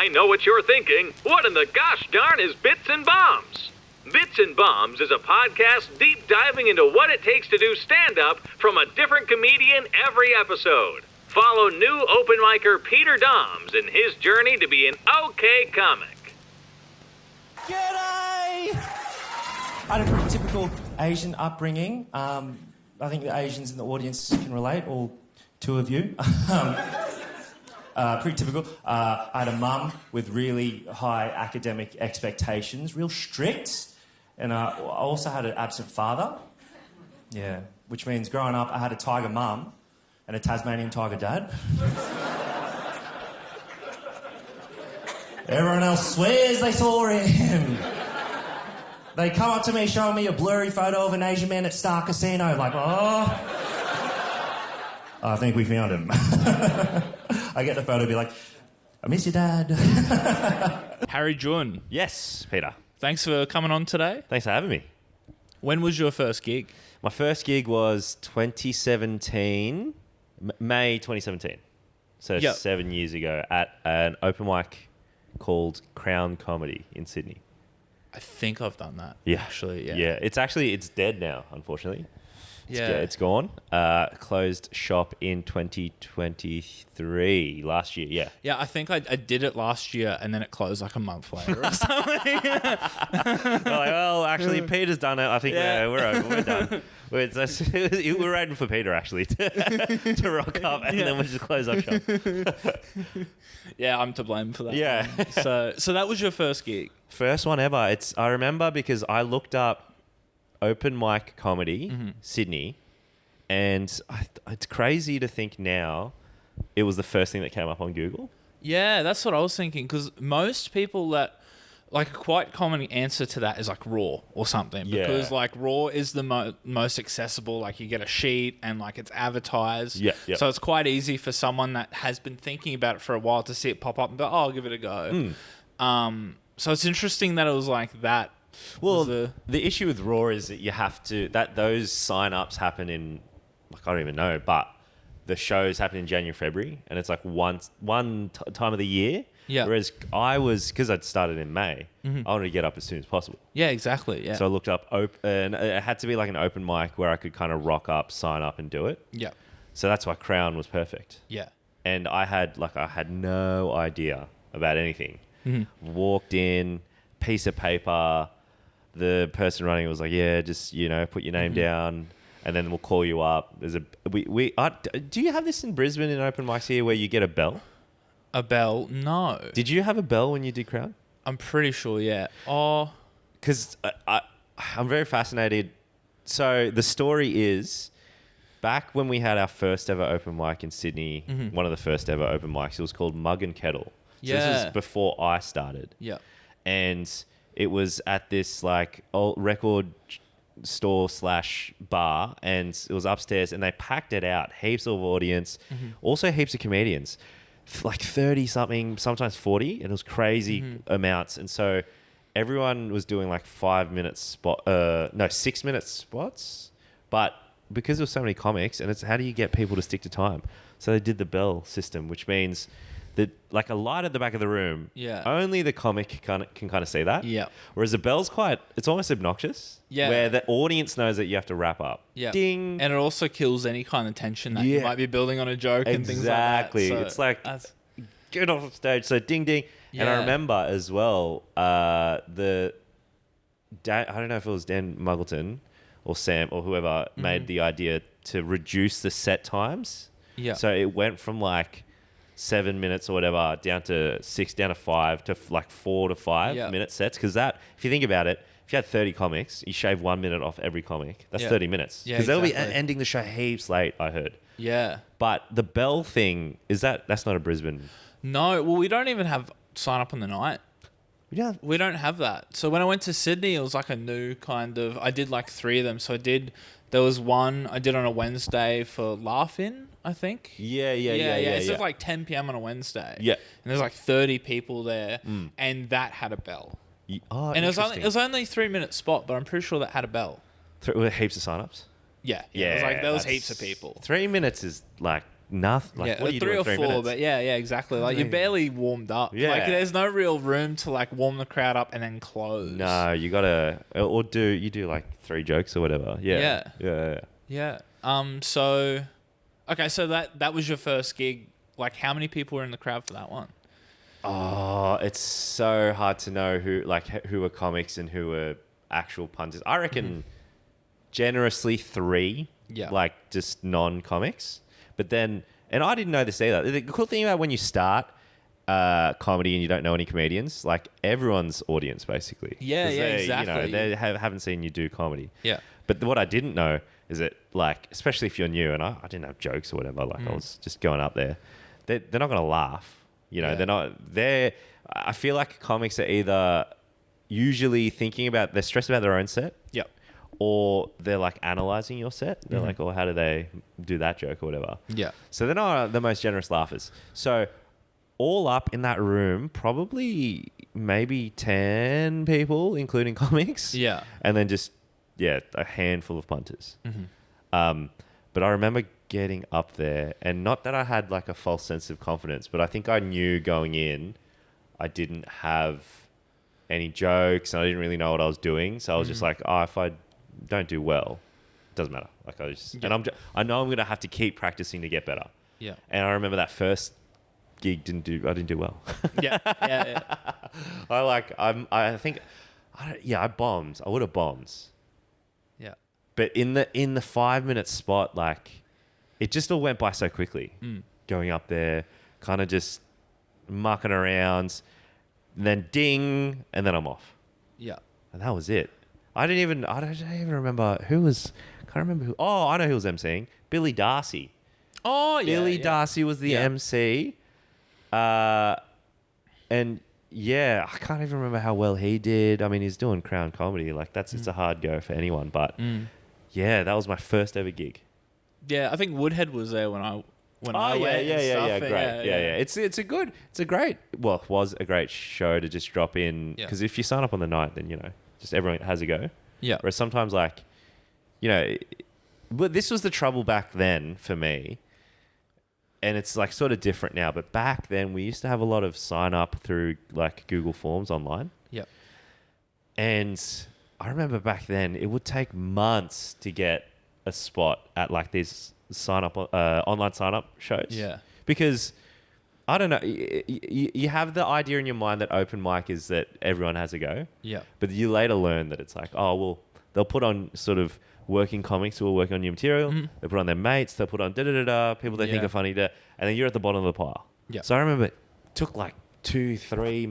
I know what you're thinking. What in the gosh darn is Bits and Bombs? Bits and Bombs is a podcast deep diving into what it takes to do stand-up from a different comedian every episode. Follow new open micer Peter Doms in his journey to be an okay comic. G'day! I had a pretty typical Asian upbringing. I think the Asians in the audience can relate, all two of you. Pretty typical. I had a mum with really high academic expectations, real strict, and I also had an absent father. Yeah, which means growing up I had a tiger mum and a Tasmanian tiger dad. Everyone else swears they saw him. They come up to me showing me a blurry photo of an Asian man at Star Casino, like, oh, I think we found him. I get the photo and be like, I miss your dad. Harry Jun, Yes, Peter. thanks for coming on today. Thanks for having me. When was your first gig? My first gig was 2017, May 2017. So Yep. 7 years ago at an open mic called Crown Comedy in Sydney. I think I've done that. Yeah. Actually, yeah. Yeah, it's dead now, unfortunately. Yeah. It's gone. Closed shop in 2023, last year, yeah. Yeah, I think I did it last year and then it closed like a month later or something. They're like, well, actually, Peter's done it. I think Yeah. we're over. We're done. We're waiting for Peter, actually, to rock up, and then we'll just close up shop. Yeah, I'm to blame for that. Yeah. So that was your first gig? First one ever. I remember because I looked up open mic comedy, Sydney, and it's crazy to think now it was the first thing that came up on Google. Yeah, that's what I was thinking, because most people that... Like, a quite common answer to that is, like, Raw or something. Yeah. Because, like, Raw is the most accessible. Like, you get a sheet and, like, it's advertised. Yeah, yeah. So it's quite easy for someone that has been thinking about it for a while to see it pop up and go, oh, I'll give it a go. So it's interesting that it was like that. Well, was the issue with Raw is that you have to... those sign-ups happen in... Like, I don't even know, but the shows happen in January, February, and it's, like, one time of the year. Yeah. Whereas I was... Because I'd started in May, I wanted to get up as soon as possible. Yeah, exactly. Yeah. So I looked up... and it had to be, like, an open mic where I could kind of rock up, sign up, and do it. Yeah. So that's why Crown was perfect. Yeah. And I had no idea about anything. Walked in, piece of paper. The person running it was like, yeah, just, put your name down and then we'll call you up. There's do you have this in Brisbane in open mics here where you get a bell? A bell? No. Did you have a bell when you did Crown? I'm pretty sure, yeah. Oh, Because I'm very fascinated. So the story is, back when we had our first ever open mic in Sydney, one of the first ever open mics, it was called Mug and Kettle. So this Yeah. was before I started. yeah. And it was at this like old record store / bar, and it was upstairs, and they packed it out, heaps of audience, also heaps of comedians, like 30 something, sometimes 40, and it was crazy amounts. And so everyone was doing like 6 minute spots, but because there were so many comics, and it's how do you get people to stick to time? So they did the bell system, which means that like a light at the back of the room, Yeah. only the comic can kind of see that. Yeah. Whereas the bell's it's almost obnoxious. Yeah. Where the audience knows that you have to wrap up. Yeah. Ding. And it also kills any kind of tension that you Yeah. might be building on a joke and things like that. Exactly. So It's like, that's- get off stage. So ding, ding. And I Yeah. remember as well, I don't know if it was Dan Muggleton or Sam or whoever made the idea to reduce the set times. Yeah. So it went from like 7 minutes or whatever down to 6, down to 5 to like 4 to 5 Yeah. minute sets. Because that, if you think about it, if you had 30 comics, you shave 1 minute off every comic. That's Yeah. 30 minutes. Yeah, Because they'll be exactly. ending the show heaps late, I heard. yeah. But the bell thing, that's not a Brisbane. No, well, we don't even have sign up on the night. Yeah. We don't have that. So when I went to Sydney, it was like a new kind of... I did like 3 of them. So there was one I did on a Wednesday for Laugh In, I think. Yeah. It's just like 10 p.m. on a Wednesday. Yeah. And there's like 30 people there, and that had a bell. Oh, And it was interesting. only a 3-minute spot, but I'm pretty sure that had a bell. With heaps of sign-ups? Yeah. It was like there was that's- heaps of people. 3 minutes is like nothing. Like, yeah, what do you do 3 in or 3 4, minutes? but yeah, exactly. Like you're barely warmed up. Yeah. Like there's no real room to like warm the crowd up and then close. No, you gotta or do like 3 jokes or whatever. Yeah. Yeah. So, okay, so that was your first gig. Like, how many people were in the crowd for that one? Oh, it's so hard to know who were comics and who were actual punters. I reckon generously 3. Yeah. Like just non-comics. But then, and I didn't know this either. The cool thing about when you start comedy and you don't know any comedians, like everyone's audience basically. Yeah, 'Cause yeah, they, exactly. You know, they haven't seen you do comedy. Yeah. But what I didn't know is that, like, especially if you're new, and I didn't have jokes or whatever, like I was just going up there, they're not going to laugh. You know, I feel like comics are either usually they're stressed about their own set, Yep. or they're like analyzing your set. They're like, oh, how do they do that joke or whatever? Yeah. So they're not the most generous laughers. So all up in that room, probably maybe 10 people, including comics. Yeah. And then just, a handful of punters. But I remember getting up there, and not that I had like a false sense of confidence, but I think I knew going in I didn't have any jokes and I didn't really know what I was doing. So I was just like, oh, if I don't do well, it doesn't matter. Like and I know I'm going to have to keep practicing to get better. Yeah. And I remember that first gig I didn't do well. Yeah. Yeah. I bombed. I would have bombed. Yeah. But in the 5-minute spot, like it just all went by so quickly. Going up there, kind of just mucking around, and then ding, and then I'm off. Yeah. And that was it. I don't even remember who was. Can't remember who. Oh, I know who was emceeing. Billy Darcy. Oh, yeah. Billy yeah. Darcy was the MC. And yeah, I can't even remember how well he did. I mean, he's doing Crown Comedy. Like it's a hard go for anyone. But yeah, that was my first ever gig. Yeah, I think Woodhead was there when I went. Great. Yeah. It's a great show to just drop in, because if you sign up on the night, then just everyone has a go. Yeah. Whereas sometimes but this was the trouble back then for me. And it's like sort of different now, but back then we used to have a lot of sign up through like Google Forms online. Yep. And I remember back then it would take months to get a spot at like these online sign up shows. Yeah. Because I don't know, you have the idea in your mind that open mic is that everyone has a go. Yeah. But you later learn that it's like, oh, well, they'll put on sort of working comics who will work on new material. They put on their mates. They'll put on people they think are funny. And then you're at the bottom of the pile. Yeah. So I remember it took like 2, 3,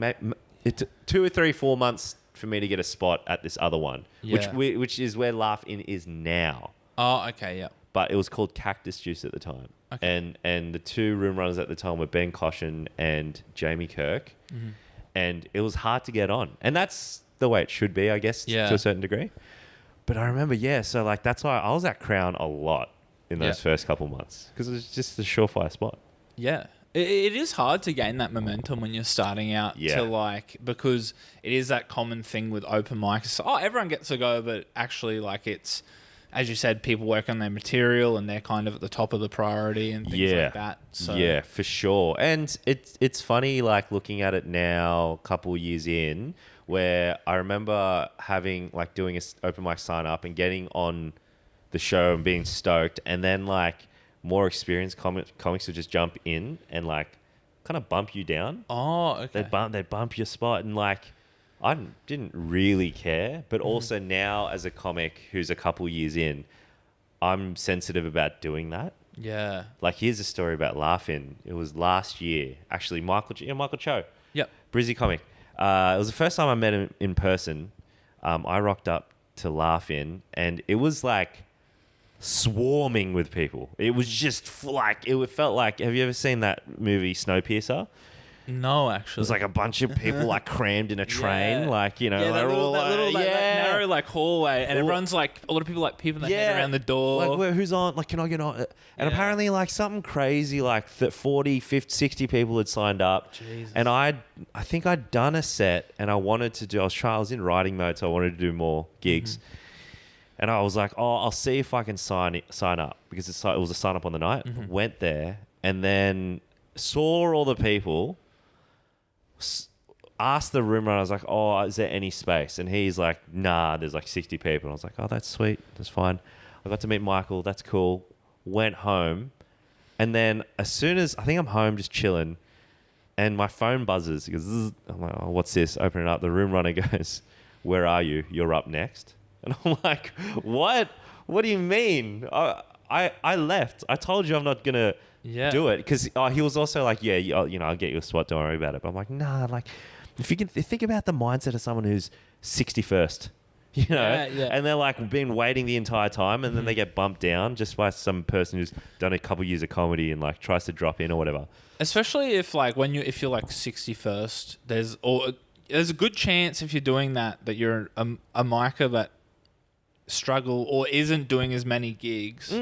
2 or 3, 4 months for me to get a spot at this other one, which is where Laugh In is now. Oh, okay, yeah. But it was called Cactus Juice at the time. Okay. And the 2 room runners at the time were Ben Caution and Jamie Kirk. And it was hard to get on. And that's the way it should be, I guess, to a certain degree. But I remember, so like that's why I was at Crown a lot in those first couple months, because it was just a surefire spot. Yeah. It is hard to gain that momentum when you're starting out because it is that common thing with open mics. Oh, everyone gets a go, but actually like it's, as you said, people work on their material and they're kind of at the top of the priority and things like that. So. Yeah, for sure. And it's funny like looking at it now, a couple years in, where I remember having like doing an open mic sign up and getting on the show and being stoked, and then like more experienced comics would just jump in and like kind of bump you down. Oh, okay. They'd bump your spot, and like I didn't really care, but also now as a comic who's a couple years in, I'm sensitive about doing that. Yeah. Like here's a story about Laugh In. It was last year, actually. Michael Cho. Yep. Brizzy comic. It was the first time I met him in person. I rocked up to Laugh In, and it was like swarming with people. It was just it felt like, have you ever seen that movie Snowpiercer? No, actually. It was like a bunch of people like crammed in a train, they're all that narrow like hallway, and everyone's like, a lot of people like peeping their head around the door. Like, who's on? Like, can I get on? And apparently, like something crazy, like 40, 50, 60 people had signed up. Jesus. And I think I'd done a set, and I was in writing mode, so I wanted to do more gigs. And I was like, oh, I'll see if I can sign up because it was a sign up on the night. Went there and then saw all the people, asked the room runner, I was like, oh, is there any space? And he's like, nah, there's like 60 people. And I was like, oh, that's sweet. That's fine. I got to meet Michael. That's cool. Went home. And then as soon as I think I'm home just chilling and my phone buzzes because I'm like, oh, what's this? Open it up. The room runner goes, where are you? You're up next. And I'm like, what? What do you mean? I left. I told you I'm not going to do it. Because he was also like, yeah, I'll get you a spot. Don't worry about it. But I'm like, nah, like, if you can think about the mindset of someone who's 61st, and they're like been waiting the entire time and then they get bumped down just by some person who's done a couple years of comedy and like tries to drop in or whatever. Especially if like if you're like 61st, there's a good chance if you're doing that you're a micer that struggle or isn't doing as many gigs.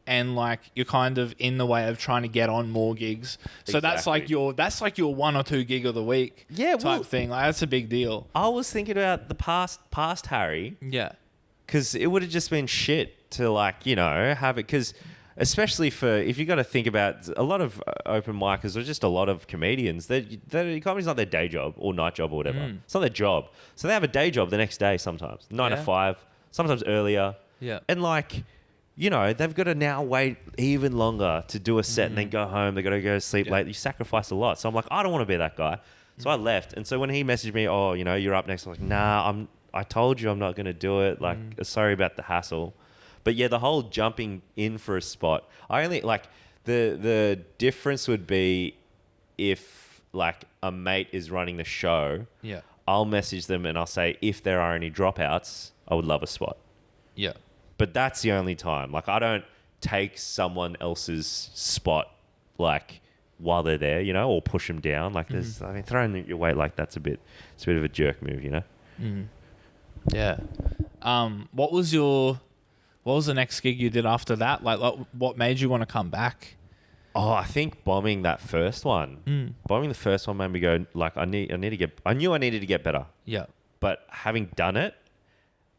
And like you're kind of in the way of trying to get on more gigs. So that's like your 1 or 2 gig of the week type thing. Like that's a big deal. I was thinking about the past Harry. Yeah. Because it would have just been shit to like, have it. Because especially if you got to think about a lot of open micers or just a lot of comedians, comedy's not their day job or night job or whatever. It's not their job. So they have a day job the next day sometimes. 9 to 5, sometimes earlier. Yeah. And like... they've got to now wait even longer to do a set and then go home. They've got to go to sleep late. You sacrifice a lot. So I'm like, I don't want to be that guy. So I left. And so when he messaged me, oh, you're up next, I'm like, nah, I told you I'm not going to do it. Like, sorry about the hassle. But yeah, the whole jumping in for a spot, I only like the difference would be if like a mate is running the show. Yeah. I'll message them and I'll say, if there are any dropouts, I would love a spot. Yeah. But that's the only time. Like, I don't take someone else's spot, like, while they're there, or push them down. Like, throwing your weight like that's it's a bit of a jerk move, Yeah. What was the next gig you did after that? Like, what made you want to come back? Oh, I think bombing that first one. Bombing the first one made me go, like, I knew I needed to get better. Yeah. But having done it,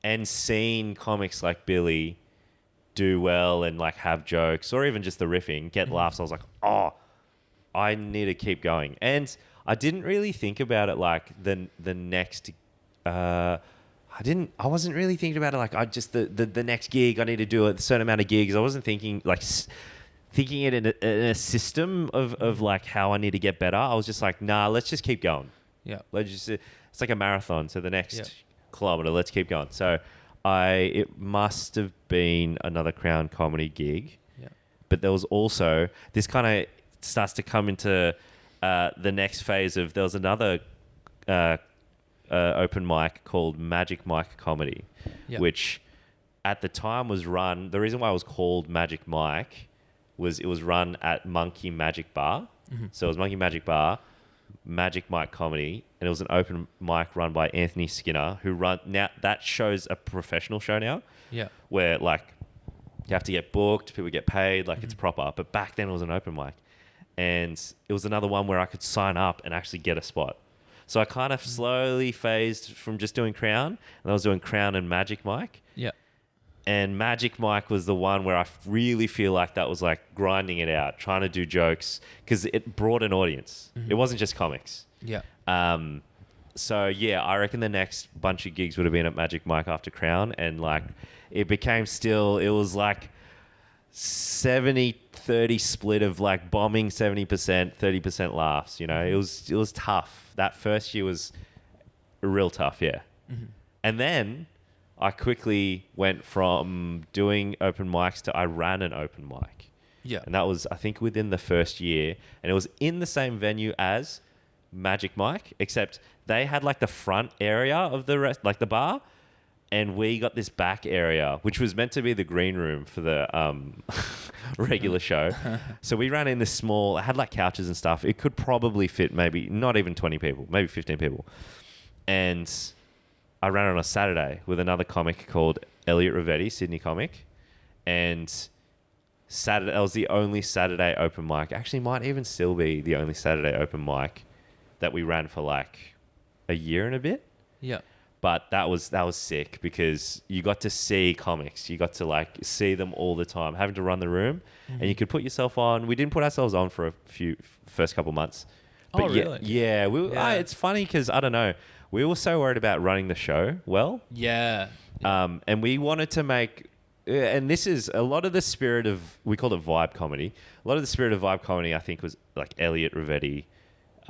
and seeing comics like Billy do well and like have jokes or even just the riffing, get laughs, I was like, oh, I need to keep going. And I didn't really think about it like the next. I wasn't really thinking about it like the next gig. I need to do a certain amount of gigs. I wasn't thinking like thinking it in a system of like how I need to get better. I was just like, nah, let's just keep going. Yeah, it's like a marathon. So the next kilometer, let's keep going. So it must have been another Crown comedy gig. Yeah. But there was also this kind of starts to come into the next phase of there was another open mic called Magic Mike Comedy, which at the time was run. The reason why it was called Magic Mike was it was run at Monkey Magic Bar. So it was Monkey Magic Bar, Magic Mike Comedy, and it was an open mic run by Anthony Skinner, now that show's a professional show now. Yeah. Where like you have to get booked, people get paid, like it's proper. But back then it was an open mic. And it was another one where I could sign up and actually get a spot. So I kind of slowly phased from just doing Crown, and I was doing Crown and Magic Mike. Yeah. And Magic Mike was the one where I really feel like that was like grinding it out, trying to do jokes, because it brought an audience. It wasn't just comics. Yeah. So yeah, I reckon the next bunch of gigs would have been at Magic Mike after Crown, and like it was like 70-30 split of like bombing 70%, 30% laughs. It was tough. That first year was real tough. Yeah. And then I quickly went from doing open mics to I ran an open mic. Yeah. And that was, I think, within the first year. And it was in the same venue as Magic Mike, except they had like the front area of the rest, like the bar. And we got this back area, which was meant to be the green room for the regular show. So we ran in this small, it had like couches and stuff. It could probably fit maybe not even 20 people, maybe 15 people. And I ran on a Saturday with another comic called Elliot Rivetti, Sydney comic. And Saturday, that was the only Saturday open mic. Actually, might even still be the only Saturday open mic that we ran for like a year and a bit. Yeah. But that was sick because you got to see comics. You got to like see them all the time, having to run the room, and you could put yourself on. We didn't put ourselves on for a few first couple months. But Oh, really? Yeah. Yeah. It's funny because I don't know. We were so worried about running the show well. Yeah. And we wanted to make, and this is a lot of the spirit of, we called it vibe comedy. A lot of the spirit of vibe comedy, I think, was like Elliot Rivetti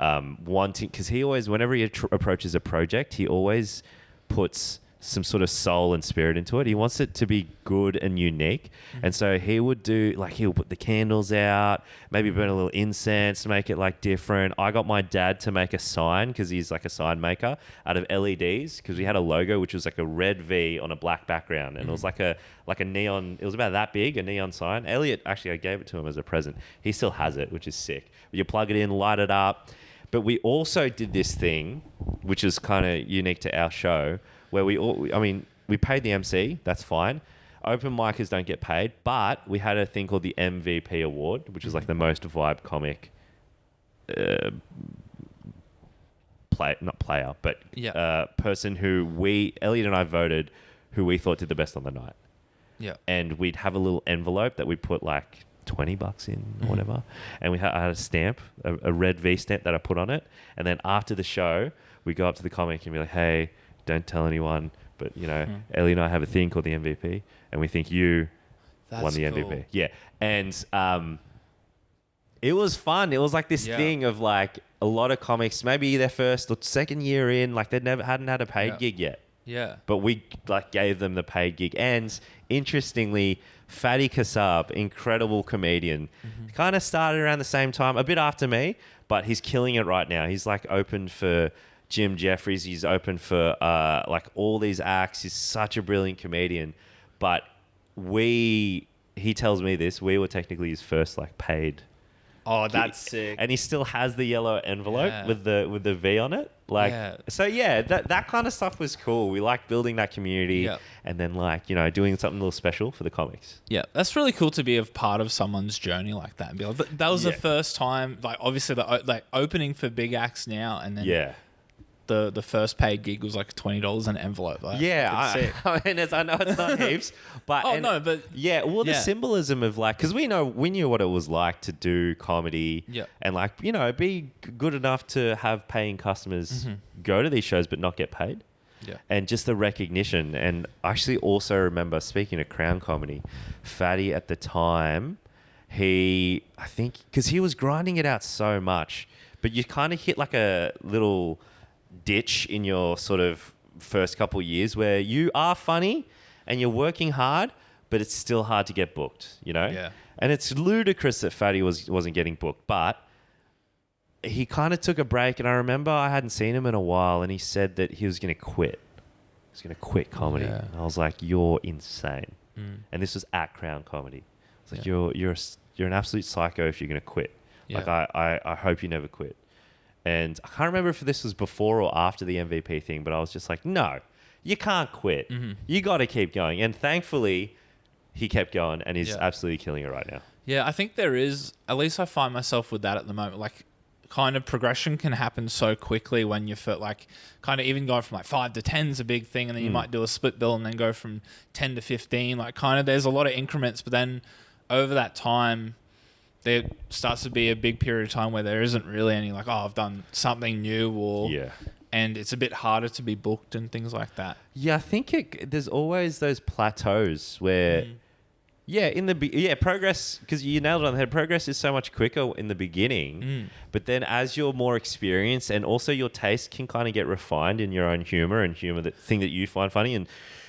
wanting, because he always, whenever he approaches a project, he always puts some sort of soul and spirit into it. He wants it to be good and unique. And so he would do, like, he'll put the candles out, maybe burn a little incense to make it like different. I got my dad to make a sign, because he's like a sign maker, out of LEDs, because we had a logo which was like a red V on a black background, and it was like a neon, it was about that big, a neon sign. Elliot, actually, I gave it to him as a present. He still has it, which is sick. You plug it in, light it up. But we also did this thing, which is kind of unique to our show, where we paid the MC, that's fine. Open micers don't get paid, but we had a thing called the MVP award, which is like the most vibe comic person who Elliot and I voted, who we thought did the best on the night. Yeah. And we'd have a little envelope that we put like $20 in or whatever. And I had a stamp, a red V stamp that I put on it. And then after the show, we go up to the comic and be like, hey, don't tell anyone, but Ellie and I have a thing called the MVP, and we think you won the MVP. Cool. Yeah. And it was fun. It was like this thing of like a lot of comics, maybe their first or second year in, like they hadn't had a paid gig yet. Yeah. But we like gave them the paid gig. And interestingly, Fatty Kassab, incredible comedian, kind of started around the same time, a bit after me, but he's killing it right now. He's like opened for Jim Jeffries. He's open for like all these acts. He's such a brilliant comedian. But he tells me this, we were technically his first like paid. Oh, that's sick. And he still has the yellow envelope with the V on it. Like, so yeah, that kind of stuff was cool. We like building that community and then like, doing something a little special for the comics. Yeah, that's really cool to be a part of someone's journey like that. And be like, that was the first time, like obviously the opening for big acts now, and then the first paid gig was like $20 an envelope. Like, I mean, I know it's not heaps, but the symbolism of like, because we knew what it was like to do comedy, and like be good enough to have paying customers go to these shows but not get paid, and just the recognition. And I actually also remember, speaking of Crown Comedy, Fatty at the time, I think because he was grinding it out so much, but you kind of hit like a little ditch in your sort of first couple of years where you are funny and you're working hard, but it's still hard to get booked, And it's ludicrous that Fatty wasn't getting booked, but he kind of took a break. And I remember I hadn't seen him in a while, and he said that he was going to quit. He was going to quit comedy. Yeah. And I was like, you're insane. And this was at Crown Comedy. I was like, you're an absolute psycho if you're going to quit. Yeah. Like I hope you never quit. And I can't remember if this was before or after the MVP thing, but I was just like, no, you can't quit. You got to keep going. And thankfully, he kept going, and he's absolutely killing it right now. Yeah, I think there is, at least I find myself with that at the moment, like kind of progression can happen so quickly when you're like kind of even going from like 5 to 10 is a big thing, and then you might do a split bill and then go from 10 to 15. Like kind of there's a lot of increments, but then over that time, there starts to be a big period of time where there isn't really any like, I've done something new, and it's a bit harder to be booked and things like that. Yeah, I think there's always those plateaus where, progress, because you nailed it on the head, progress is so much quicker in the beginning, but then as you're more experienced and also your taste can kind of get refined in your own humor and humor, the thing that you find funny, and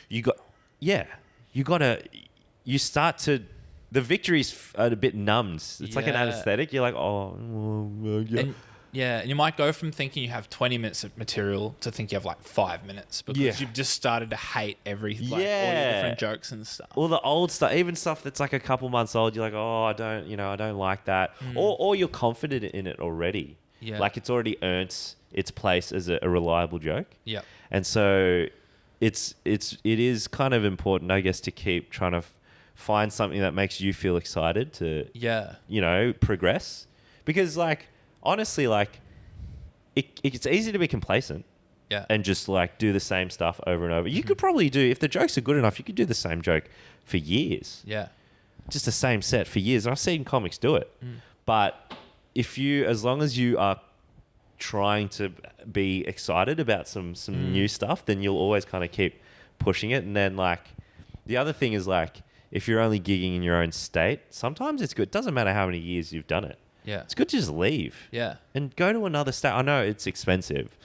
you start to, the victories are a bit numbed. It's like an anesthetic. You're like, And you might go from thinking you have 20 minutes of material to think you have like 5 minutes because you've just started to hate all the different jokes and stuff. All the old stuff, even stuff that's like a couple months old, you're like, I don't like that. Or you're confident in it already. Yeah. Like it's already earned its place as a reliable joke. Yeah. And so it is kind of important, I guess, to keep trying to find something that makes you feel excited to, progress. Because like, honestly, like it's easy to be complacent. Yeah. And just like do the same stuff over and over. You could probably do, if the jokes are good enough, you could do the same joke for years. Yeah. Just the same set for years. I've seen comics do it. But as long as you are trying to be excited about some new stuff, then you'll always kind of keep pushing it. And then like the other thing is like, if you're only gigging in your own state, sometimes it's good. It doesn't matter how many years you've done it. Yeah. It's good to just leave. Yeah. And go to another state. I know it's expensive,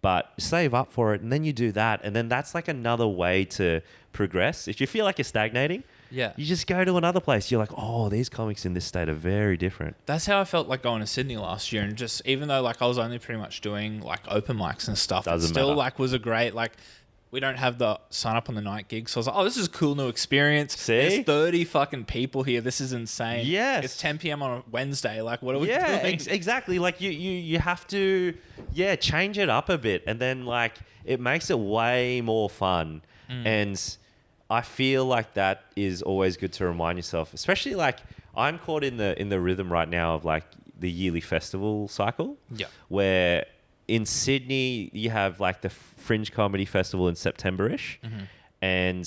but save up for it. And then you do that. And then that's like another way to progress. If you feel like you're stagnating, Yeah. you just go to another place. You're like, oh, these comics in this state are very different. That's how I felt like going to Sydney last year. And just, even though like I was only pretty much doing like open mics and stuff, Doesn't it still matter. like was a great, like, we don't have the sign up on the night gig. So I was like, oh, this is a cool new experience. See? There's 30 fucking people here. This is insane. Yes. It's 10 p.m. on a Wednesday. Like, what are we doing? Exactly. Like you have to, change it up a bit. And then like it makes it way more fun. And I feel like that is always good to remind yourself, especially like I'm caught in the rhythm right now of like the yearly festival cycle. Yeah. Where in Sydney you have like the Fringe Comedy Festival in September-ish. And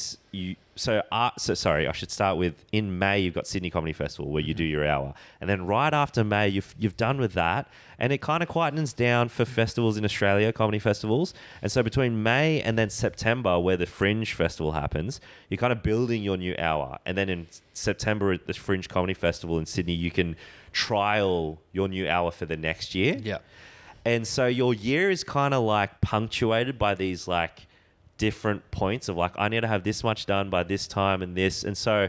sorry, I should start with in May you've got Sydney Comedy Festival where you do your hour. And then right after May you've done with that, and it kind of quietens down for festivals in Australia, comedy festivals. And so between May and then September where the Fringe Festival happens, you're kind of building your new hour. And then in September at the Fringe Comedy Festival in Sydney, you can trial your new hour for the next year. Yeah. And so your year is kind of like punctuated by these like different points of like, I need to have this much done by this time and this. And so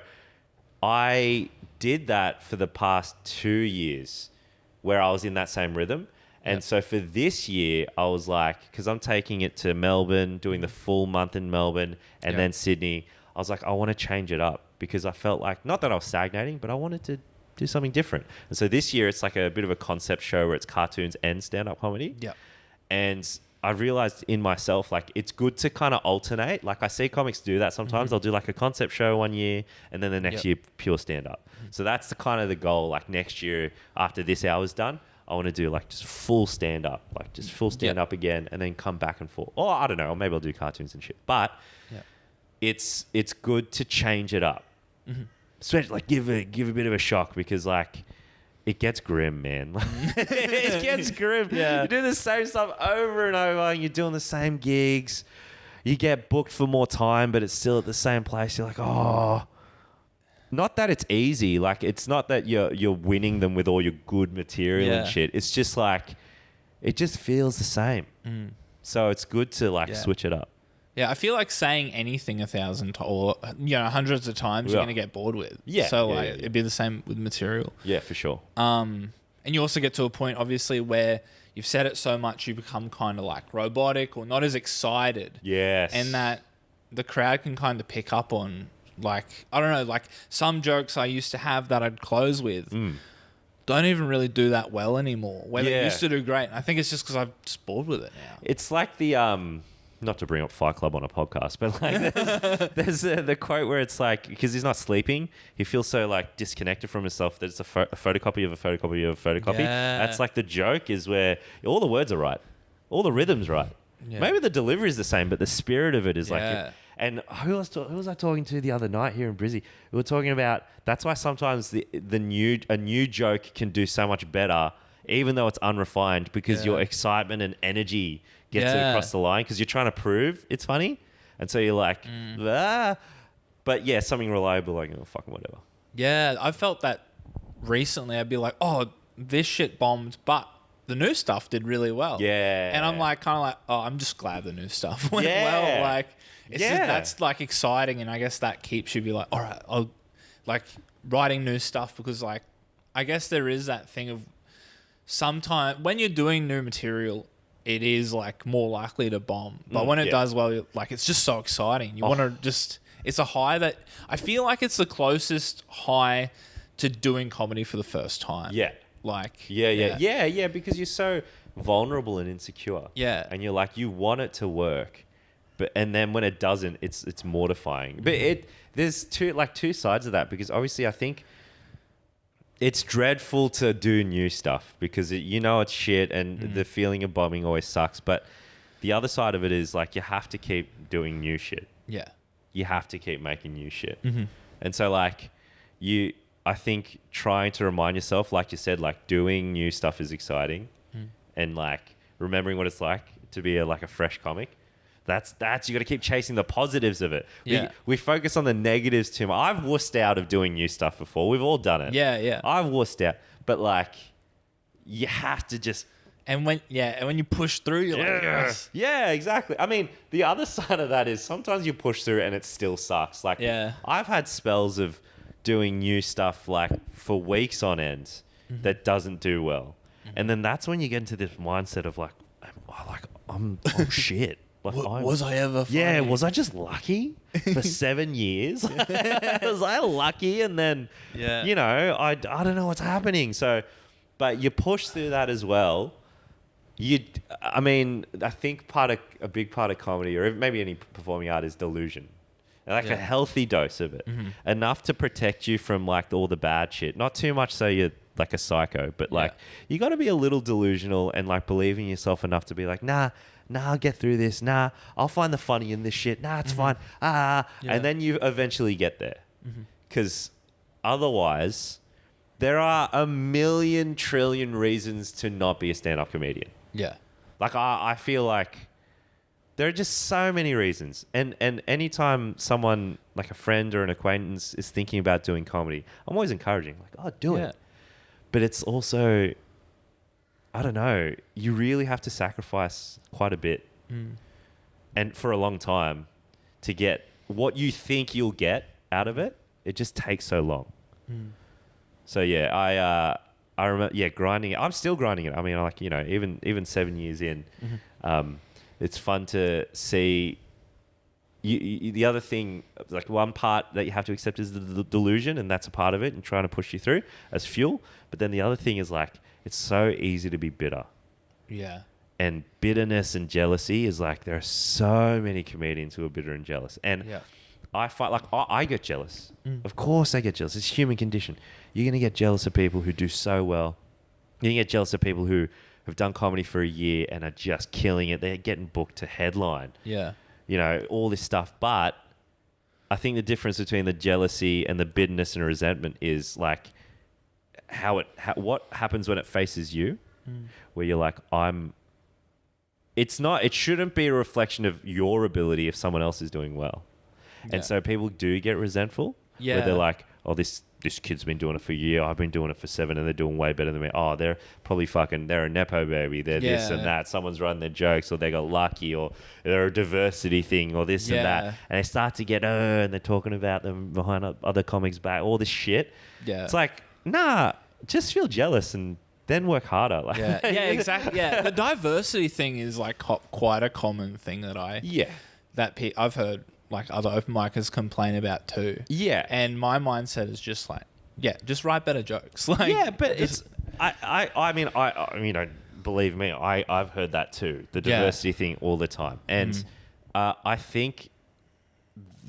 I did that for the past 2 years where I was in that same rhythm. And so for this year, I was like, because I'm taking it to Melbourne, doing the full month in Melbourne and then Sydney. I was like, I want to change it up because I felt like, not that I was stagnating, but I wanted to do something different. And so this year it's like a bit of a concept show where it's cartoons and stand-up comedy. Yeah. And I realized in myself, like, it's good to kind of alternate. Like, I see comics do that sometimes. They'll do like a concept show one year and then the next year pure stand-up. So that's the kind of the goal. Like next year after this hour's done, I want to do like just full stand-up, like just full stand-up again and then come back and forth. Or I don't know, or maybe I'll do cartoons and shit. But it's good to change it up. Especially like give a bit of a shock because like it gets grim, man. It gets grim. Yeah. You do the same stuff over and over and you're doing the same gigs. You get booked for more time, but it's still at the same place. You're like, oh. Not that it's easy. Like it's not that you're winning them with all your good material and shit. It's just like it just feels the same. So it's good to like switch it up. Yeah, I feel like saying anything 1,000 or hundreds of times you're gonna get bored with. Yeah. So Yeah, it'd be the same with material. Yeah, for sure. And you also get to a point, obviously, where you've said it so much you become kind of like robotic or not as excited. Yes. And that the crowd can kind of pick up on, like, I don't know, like some jokes I used to have that I'd close with don't even really do that well anymore. Where they used to do great. And I think it's just because I'm just bored with it now. It's like the not to bring up Fight Club on a podcast, but like there's the quote where it's like, because he's not sleeping, he feels so like disconnected from himself that it's a photocopy of a photocopy of a photocopy. Yeah. That's like the joke is where all the words are right, all the rhythm's right. Yeah. Maybe the delivery is the same, but the spirit of it is like. Yeah. And who was I talking to the other night here in Brizzy? We were talking about that's why sometimes a new joke can do so much better, even though it's unrefined, because your excitement and energy gets it across the line because you're trying to prove it's funny. And so you're like, ah. But yeah, something reliable, like, oh, fucking whatever. Yeah, I felt that recently. I'd be like, oh, this shit bombed, but the new stuff did really well. Yeah. And I'm like, kind of like, oh, I'm just glad the new stuff went well. Like, it's just, that's like exciting. And I guess that keeps you be like, all right, I'll like writing new stuff because like, I guess there is that thing of sometimes when you're doing new material, it is like more likely to bomb. But when it does well, like it's just so exciting. You want to just, it's a high that I feel like it's the closest high to doing comedy for the first time. Yeah. Like, Yeah, because you're so vulnerable and insecure. Yeah. And you're like, you want it to work. And then when it doesn't, it's mortifying. But there's two sides of that because obviously I think it's dreadful to do new stuff because it's shit and the feeling of bombing always sucks. But the other side of it is like you have to keep doing new shit. Yeah. You have to keep making new shit. Mm-hmm. And so like I think trying to remind yourself, like you said, like doing new stuff is exciting and like remembering what it's like to be like a fresh comic. That's you got to keep chasing the positives of it. Yeah. We focus on the negatives too much. I've wussed out of doing new stuff before. We've all done it. Yeah. I've wussed out, but like you have to just. And when you push through, you're like, yes. Yeah, exactly. I mean, the other side of that is sometimes you push through and it still sucks. Like, I've had spells of doing new stuff like for weeks on end that doesn't do well, and then that's when you get into this mindset of like, I'm shit. Like, was I ever funny? Yeah, was I just lucky for 7 years? Was I lucky? And then, you know, I don't know what's happening. So, but you push through that as well. I think a big part of comedy, or maybe any performing art, is delusion. And like a healthy dose of it. Enough to protect you from like all the bad shit. Not too much so you're like a psycho, but like you got to be a little delusional and like believe in yourself enough to be like, nah, I'll get through this. Nah, I'll find the funny in this shit. Nah, it's fine. And then you eventually get there. Because otherwise, there are a million trillion reasons to not be a stand-up comedian. Yeah. Like, I feel like there are just so many reasons. And anytime someone, like a friend or an acquaintance, is thinking about doing comedy, I'm always encouraging. Like, oh, do it. But it's also, I don't know, you really have to sacrifice quite a bit and for a long time to get what you think you'll get out of it. It just takes so long. So, yeah, I remember, grinding it. I'm still grinding it. I mean, like, you know, even 7 years in, it's fun to see. The other thing, like one part that you have to accept is the delusion, and that's a part of it, and trying to push you through as fuel. But then the other thing is like, it's so easy to be bitter. Yeah. And bitterness and jealousy is like, there are so many comedians who are bitter and jealous. And I fight, like, I get jealous. Of course I get jealous. It's human condition. You're going to get jealous of people who do so well. You're going to get jealous of people who have done comedy for a year and are just killing it. They're getting booked to headline. Yeah. You know, all this stuff. But I think the difference between the jealousy and the bitterness and resentment is like what happens when it faces you, where you're like, it shouldn't be a reflection of your ability if someone else is doing well. Yeah. And so people do get resentful. Yeah. Where they're like, oh, this kid's been doing it for a year. I've been doing it for 7 and they're doing way better than me. Oh, they're probably they're a Nepo baby. They're this and that. Someone's running their jokes, or they got lucky, or they're a diversity thing, or this and that. And they start to get, and they're talking about them behind other comics' back, all this shit. Yeah. It's like, nah, just feel jealous and then work harder. Like, yeah, exactly. Yeah. The diversity thing is like quite a common thing that I've heard like other open micers complain about too. Yeah. And my mindset is just like, just write better jokes. Like, yeah, but I mean, you know, believe me, I've heard that too. The diversity thing all the time. And I think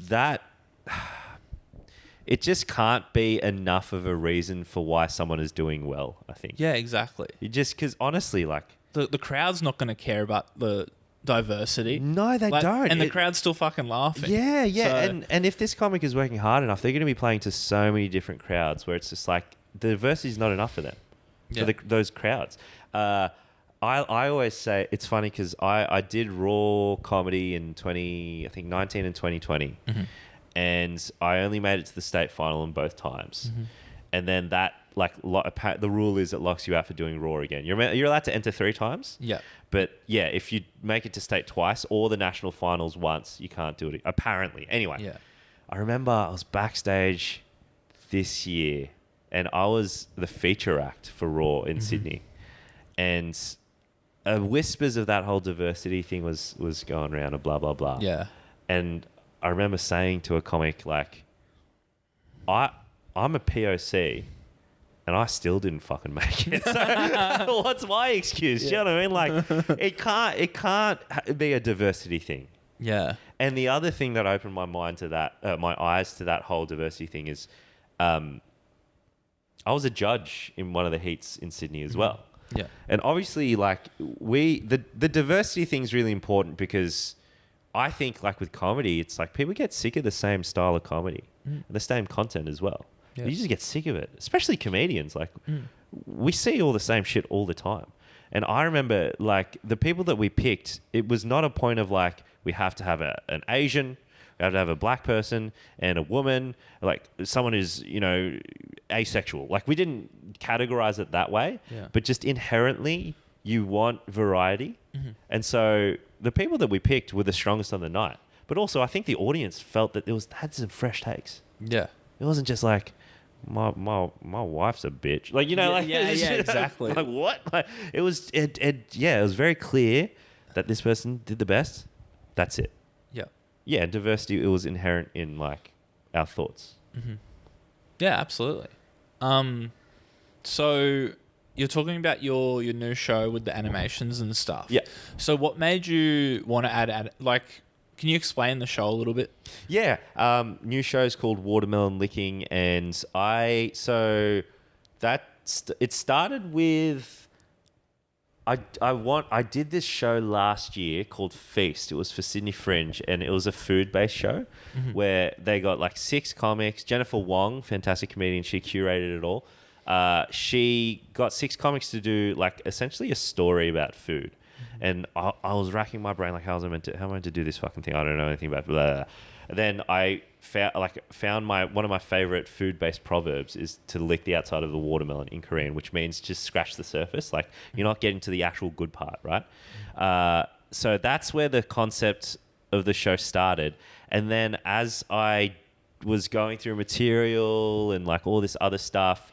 that it just can't be enough of a reason for why someone is doing well, I think. Yeah, exactly. Because honestly, like, the crowd's not going to care about the diversity. No, they don't. And the crowd's still fucking laughing. Yeah. So, and if this comic is working hard enough, they're going to be playing to so many different crowds where it's just like the diversity is not enough for them, for those crowds. I always say it's funny because I did raw comedy in 2019 and 2020, and I only made it to the state final in both times, and then that the rule is it locks you out for doing raw again. You're allowed to enter 3 times. Yeah. But yeah, if you make it to state twice or the national finals once, you can't do it. Apparently. Anyway. Yeah. I remember I was backstage this year and I was the feature act for Raw in Sydney. And whispers of that whole diversity thing was going around and blah, blah, blah. Yeah. And I remember saying to a comic, like, I'm a POC. And I still didn't fucking make it. So what's my excuse? Yeah. Do you know what I mean? Like, it can't be a diversity thing. Yeah. And the other thing that opened my mind to that, my eyes to that whole diversity thing is, I was a judge in one of the heats in Sydney as well. Yeah. And obviously, like, the diversity thing is really important because I think, like, with comedy, it's like people get sick of the same style of comedy and the same content as well. Yeah. You just get sick of it, especially comedians. Like, we see all the same shit all the time. And I remember, like, the people that we picked, it was not a point of, like, we have to have an Asian, we have to have a black person and a woman, like, someone who's, you know, asexual. Like, we didn't categorize it that way, but just inherently, you want variety. And so the people that we picked were the strongest on the night. But also, I think the audience felt that had some fresh takes. Yeah. It wasn't just like, my wife's a bitch. Like, you know, Yeah, exactly. Like, what? Like, it was very clear that this person did the best. That's it. Yeah. Yeah, diversity, it was inherent in, like, our thoughts. Yeah, absolutely. So you're talking about your new show with the animations and stuff. Yeah. So what made you want to add like, can you explain the show a little bit? Yeah. New show's called Watermelon Licking, and it started with, I did this show last year called Feast. It was for Sydney Fringe, and it was a food-based show where they got like 6 comics. Jennifer Wong, fantastic comedian, she curated it all. She got 6 comics to do like essentially a story about food. And I was racking my brain, like, how am I meant to do this fucking thing? I don't know anything about blah, blah, blah. And then I found one of my favorite food-based proverbs is to lick the outside of the watermelon in Korean, which means just scratch the surface. Like, you're not getting to the actual good part, right? So that's where the concept of the show started. And then as I was going through material and like all this other stuff,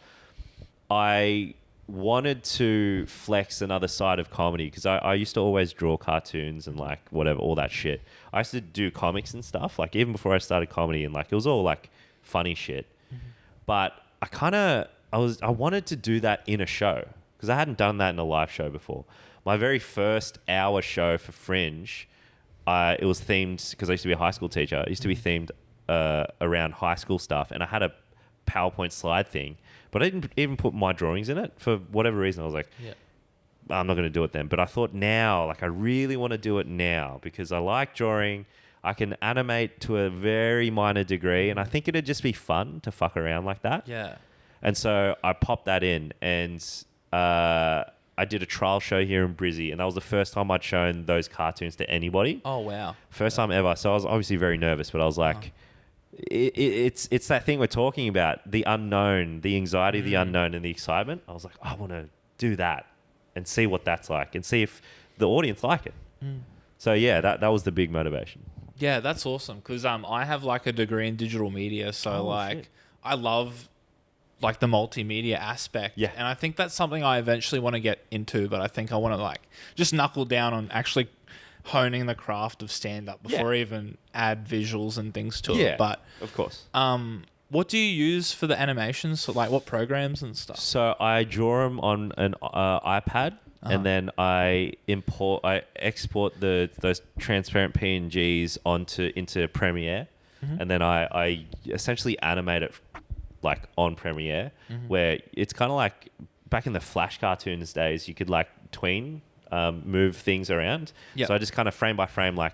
I wanted to flex another side of comedy because I used to always draw cartoons and like whatever, all that shit. I used to do comics and stuff, like even before I started comedy, and like it was all like funny shit. But I wanted to do that in a show because I hadn't done that in a live show before. My very first hour show for Fringe, it was themed because I used to be a high school teacher. It used to be themed around high school stuff, and I had a PowerPoint slide thing. But I didn't even put my drawings in it for whatever reason. I was like, I'm not going to do it then. But I thought now, like, I really want to do it now because I like drawing. I can animate to a very minor degree, and I think it'd just be fun to fuck around like that. Yeah. And so I popped that in, and I did a trial show here in Brizzy, and that was the first time I'd shown those cartoons to anybody. Oh, wow. First time ever. So I was obviously very nervous, but I was like... It's that thing we're talking about, the unknown, the anxiety of the unknown and the excitement. I was like, I want to do that and see what that's like and see if the audience like it. So yeah, that was the big motivation. Yeah, that's awesome because I have like a degree in digital media, so shit. I love like the multimedia aspect. Yeah. And I think that's something I eventually want to get into, but I think I want to like just knuckle down on actually honing the craft of stand-up before I even add visuals and things to it. But of course. What do you use for the animations? So, like what programs and stuff? So I draw them on an iPad, and then I export those transparent PNGs into Premiere, and then I essentially animate it like on Premiere, where it's kind of like back in the Flash cartoons days, you could like tween. Move things around. So I just kind of frame by frame, like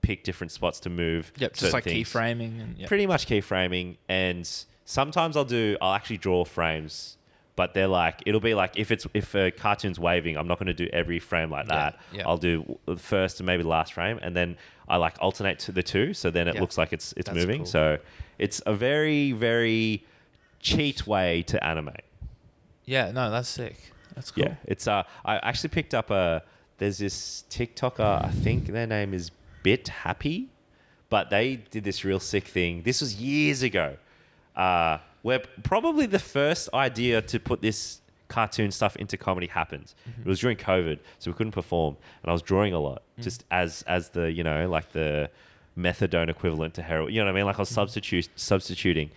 pick different spots to move. Just like keyframing. And, Pretty much keyframing. And sometimes I'll actually draw frames, but they're like, it'll be like if a cartoon's waving, I'm not going to do every frame like that. I'll do the first and maybe the last frame. And then I like alternate to the two. So then it looks like it's moving. Cool. So it's a very, very cheat way to animate. Yeah, no, that's sick. That's cool. Yeah, it's I actually picked up there's this TikToker, I think their name is Bit Happy, but they did this real sick thing. This was years ago, where probably the first idea to put this cartoon stuff into comedy happened. It was during COVID, so we couldn't perform, and I was drawing a lot, just as the, you know, like the methadone equivalent to heroin. You know what I mean? Like I was substituting,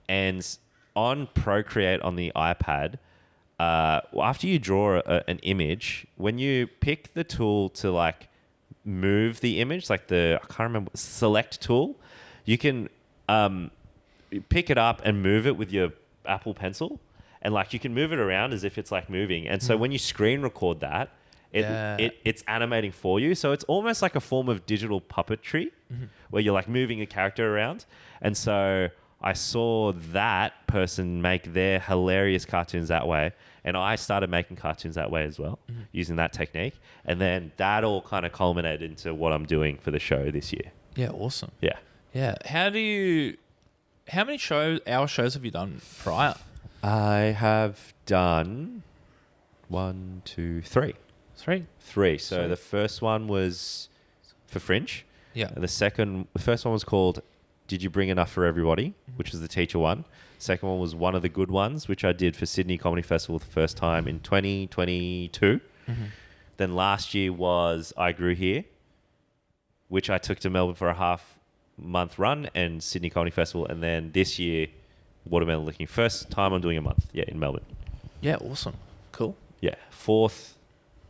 and on Procreate on the iPad. After you draw an image, when you pick the tool to like move the image, like I can't remember, select tool, you can pick it up and move it with your Apple Pencil. and like you can move it around as if it's like moving. And so when you screen record that, it's animating for you. So it's almost like a form of digital puppetry where you're like moving a character around. And so I saw that person make their hilarious cartoons that way. And I started making cartoons that way as well, using that technique. And then that all kind of culminated into what I'm doing for the show this year. Yeah, awesome. Yeah. Yeah. How many hour shows have you done prior? I have done 1, 2, 3. 3. 3. So the first one was for Fringe. Yeah. And the first one was called Did You Bring Enough for Everybody, which was the teacher one. Second one was One of the Good Ones, which I did for Sydney Comedy Festival the first time in 2022. Then last year was I Grew Here, which I took to Melbourne for a half-month run and Sydney Comedy Festival. And then this year, Watermelon Licking. First time I'm doing a month, in Melbourne. Yeah, awesome. Cool. Yeah, fourth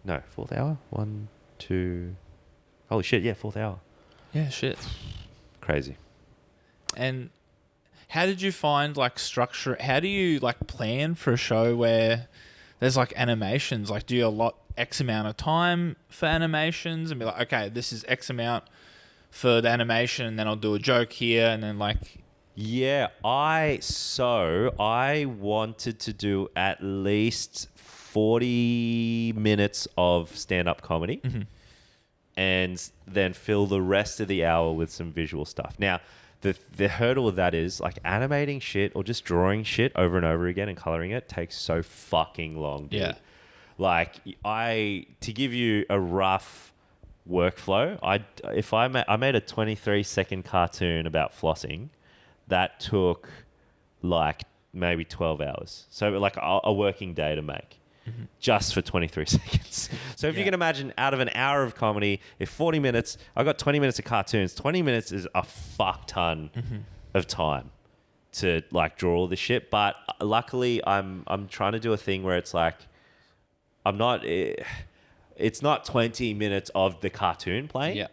hour? 1, 2... Holy shit, yeah, 4th hour. Yeah, shit. Crazy. And how did you find like structure? How do you like plan for a show where there's like animations? Like, do you allot X amount of time for animations and be like, okay, this is X amount for the animation, and then I'll do a joke here, and then like... Yeah, I wanted to do at least 40 minutes of stand-up comedy and then fill the rest of the hour with some visual stuff. Now, the hurdle of that is like animating shit or just drawing shit over and over again and coloring it takes so fucking long, dude. Yeah. Like to give you a rough workflow, I made a 23-second cartoon about flossing that took like maybe 12 hours. So like a working day to make. Just for 23 seconds. So if you can imagine, out of an hour of comedy, if 40 minutes, I got 20 minutes of cartoons. 20 minutes is a fuck ton of time to like draw all this shit. But luckily, I'm trying to do a thing where it's like, it's not 20 minutes of the cartoon playing. Yeah.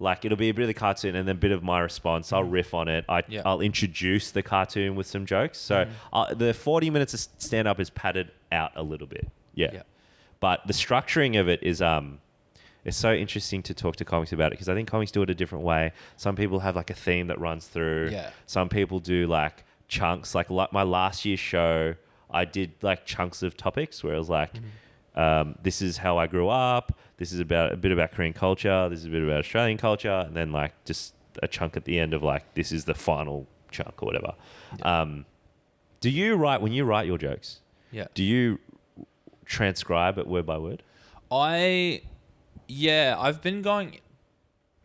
Like it'll be a bit of the cartoon and then a bit of my response. I'll riff on it. I'll introduce the cartoon with some jokes. So the 40 minutes of stand-up is padded out a little bit. Yeah. But the structuring of it is it's so interesting to talk to comics about it because I think comics do it a different way. Some people have like a theme that runs through. Yeah. Some people do like chunks. Like my last year's show, I did like chunks of topics where it was like, this is how I grew up. This is about a bit about Korean culture. This is a bit about Australian culture. And then like just a chunk at the end of like, this is the final chunk or whatever. Yeah. Do you when you write your jokes? Yeah. Do you transcribe it word by word? I've been going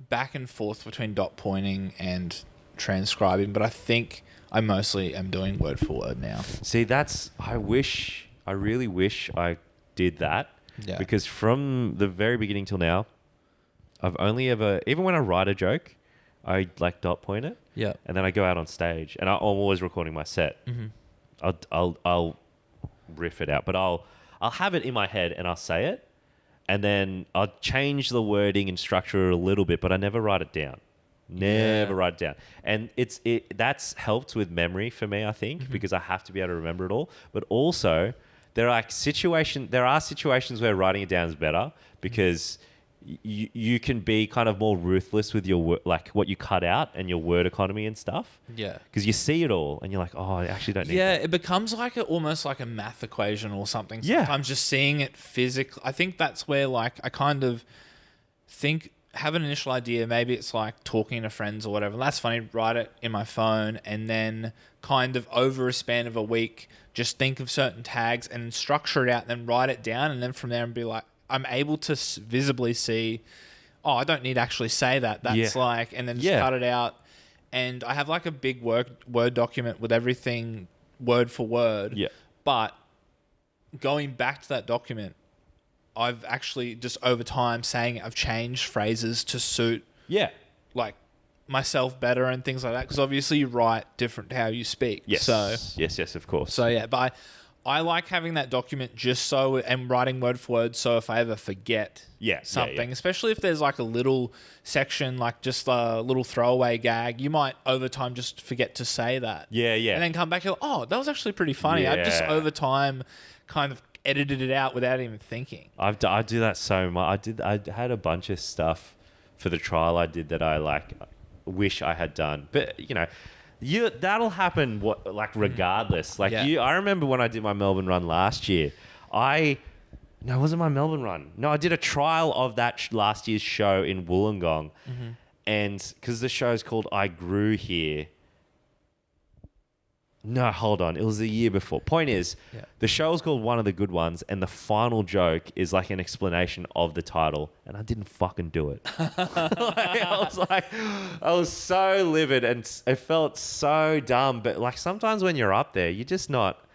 back and forth between dot pointing and transcribing, but I think I mostly am doing word for word now. See, I really wish I did that. Yeah. Because from the very beginning till now, I've only ever, even when I write a joke, I like dot point it. Yeah. And then I go out on stage and I'm always recording my set. I'll riff it out, but I'll have it in my head and I'll say it. And then I'll change the wording and structure it a little bit, but I never write it down. Never write it down. And that's helped with memory for me, I think, because I have to be able to remember it all. But also, there are situations where writing it down is better because you can be kind of more ruthless with your like what you cut out and your word economy and stuff. Yeah. Because you see it all and you're like, oh, I actually don't need that. Yeah, it becomes like almost like a math equation or something. Sometimes just seeing it physically. I think that's where like I kind of have an initial idea. Maybe it's like talking to friends or whatever. That's funny. Write it in my phone and then kind of over a span of a week, just think of certain tags and structure it out, and then write it down. And then from there and be like, I'm able to visibly see, oh, I don't need to actually say that. That's like, and then just cut it out. And I have like a big Word document with everything word for word. Yeah. But going back to that document, I've actually just over time I've changed phrases to suit like myself better and things like that. Because obviously you write different how you speak. Yes. So yes, of course. So yeah, but I like having that document just so, and writing word for word, so if I ever forget something, especially if there's like a little section, like just a little throwaway gag, you might over time just forget to say that. Yeah, yeah. And then come back and go, oh, that was actually pretty funny. I've just Yeah. over time kind of edited it out without even thinking. I do that so much. I had a bunch of stuff for the trial I did that I like wish I had done, but you know. That'll happen regardless. Like I remember when I did my Melbourne run last year. No, it wasn't my Melbourne run. No, I did a trial of that last year's show in Wollongong, and because the show's called I Grew Here. No, hold on. It was the year before. Point is, the show was called One of the Good Ones, and the final joke is like an explanation of the title, and I didn't fucking do it. I was so livid, and it felt so dumb. But like sometimes when you're up there, you're just not,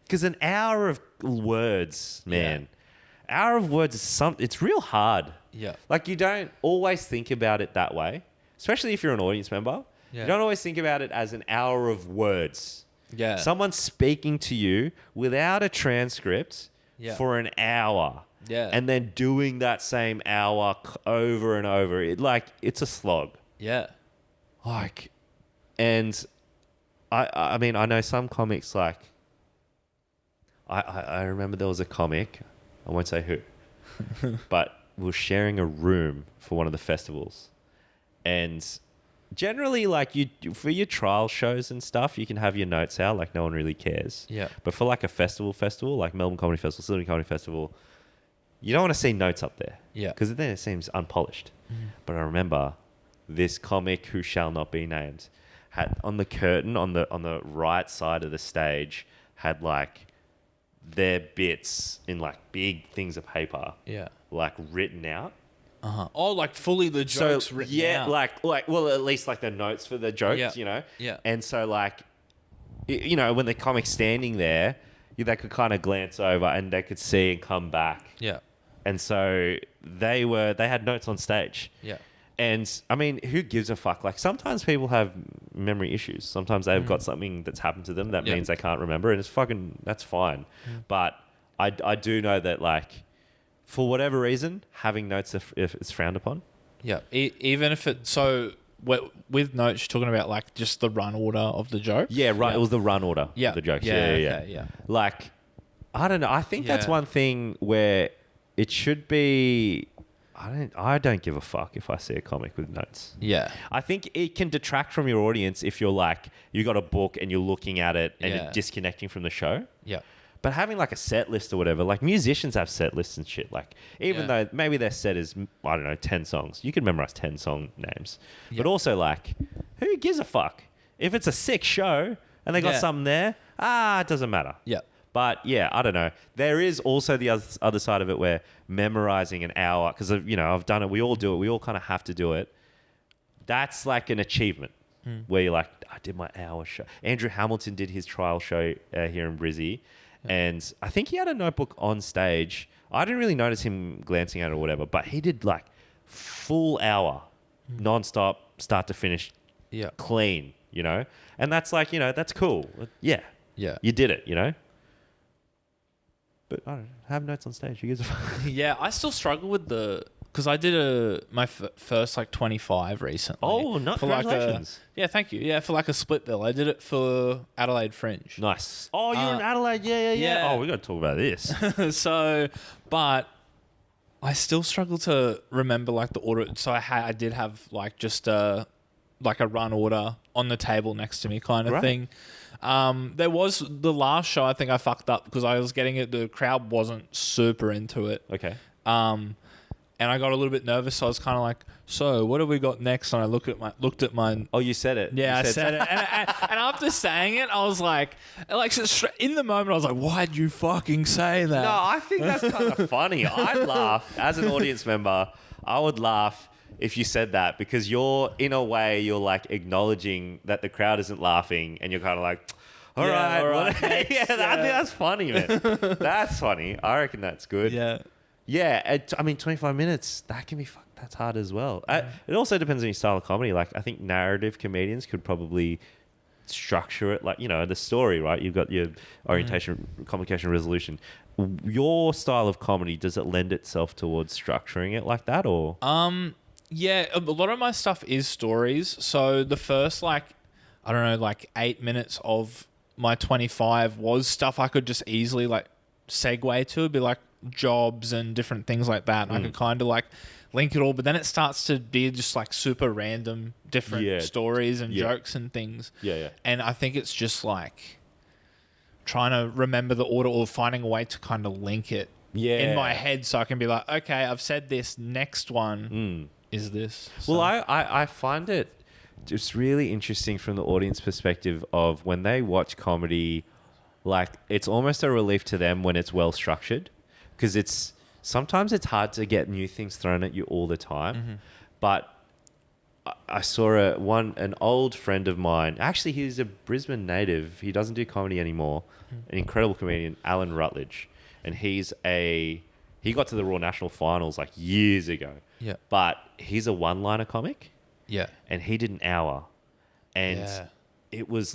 because an hour of words, man, hour of words is it's real hard. Yeah. Like you don't always think about it that way, especially if you're an audience member. Yeah. You don't always think about it as an hour of words. Yeah. Someone speaking to you without a transcript for an hour. Yeah. And then doing that same hour over and over. It's a slog. Yeah. And I mean, I know some comics like, I remember there was a comic, I won't say who, but we were sharing a room for one of the festivals. And generally, like for your trial shows and stuff, you can have your notes out, like no one really cares. Yeah. But for like a festival, like Melbourne Comedy Festival, Sydney Comedy Festival, you don't want to see notes up there. Yeah. Because then it seems unpolished. But I remember this comic who shall not be named had on the curtain on the right side of the stage had like their bits in like big things of paper. Yeah. Like written out. Uh-huh. Oh, like fully the jokes written out. like well, at least like the notes for the jokes, you know. Yeah. And so like, you know, when the comic's standing there, they could kind of glance over and they could see and come back. Yeah. And so they had notes on stage. Yeah. And I mean, who gives a fuck? Like sometimes people have memory issues. Sometimes they've got something that's happened to them that means they can't remember, and that's fine. But I do know that like, for whatever reason, having notes if it's frowned upon. Yeah. Even if it with notes, you're talking about like just the run order of the joke. Yeah, right. Yeah. It was the run order of the jokes. Yeah. Yeah. Like, I don't know. I think that's one thing where it should be. I don't give a fuck if I see a comic with notes. Yeah. I think it can detract from your audience if you're like, you got a book and you're looking at it and you're disconnecting from the show. Yeah. But having like a set list or whatever, like musicians have set lists and shit. Like even though maybe their set is, I don't know, 10 songs, you can memorize 10 song names. Yeah. But also like, who gives a fuck? If it's a sick show and they got something there, it doesn't matter. Yeah. But yeah, I don't know. There is also the other side of it where memorizing an hour, because you know, I've done it. We all do it. We all kind of have to do it. That's like an achievement where you're like, I did my hour show. Andrew Hamilton did his trial show here in Brizzy. And I think he had a notebook on stage. I didn't really notice him glancing at it or whatever, but he did like full hour, nonstop, start to finish, clean, you know? And that's like, you know, that's cool. Yeah. Yeah. You did it, you know? But I don't know, have notes on stage. Who gives a fuck? Yeah, I still struggle with because I did my first like 25 recently. Oh, congratulations. Thank you. Yeah, for like a split bill. I did it for Adelaide Fringe. Nice. Oh, you're in Adelaide? Yeah. Oh, we got to talk about this. But I still struggle to remember like the order. So I did have like just like a run order on the table next to me kind of thing. There was the last show I think I fucked up because I was getting it. The crowd wasn't super into it. Okay. And I got a little bit nervous. So I was kind of like, so what have we got next? And I looked at my. Oh, you said it. Yeah, I said it. And after saying it, I was like in the moment, I was like, why'd you fucking say that? No, I think that's kind of funny. I'd laugh as an audience member. I would laugh if you said that because in a way, you're like acknowledging that the crowd isn't laughing and you're kind of like, all right. I think that's funny, man. That's funny. I reckon that's good. Yeah. Yeah. I mean, 25 minutes, that can be that's hard as well. It also depends on your style of comedy. Like, I think narrative comedians could probably structure it like, the story, right? You've got your orientation, complication, resolution. Your style of comedy, does it lend itself towards structuring it like that, or? Yeah, a lot of my stuff is stories. So the first 8 minutes of my 25 was stuff I could just easily segue to. It'd be like jobs and different things like that. And I could kind of link it all, but then it starts to be just super random, different stories and jokes and things. Yeah. And I think it's just trying to remember the order or finding a way to kind of link it in my head so I can be like, okay, I've said this, next one is this. So. Well, I find it just really interesting from the audience perspective of when they watch comedy, it's almost a relief to them when it's well structured, because sometimes it's hard to get new things thrown at you all the time. But I saw an old friend of mine. Actually, he's a Brisbane native. He doesn't do comedy anymore. An incredible comedian, Alan Rutledge, and he got to the Raw National Finals years ago. Yeah. But he's a one-liner comic. Yeah. And he did an hour, and it was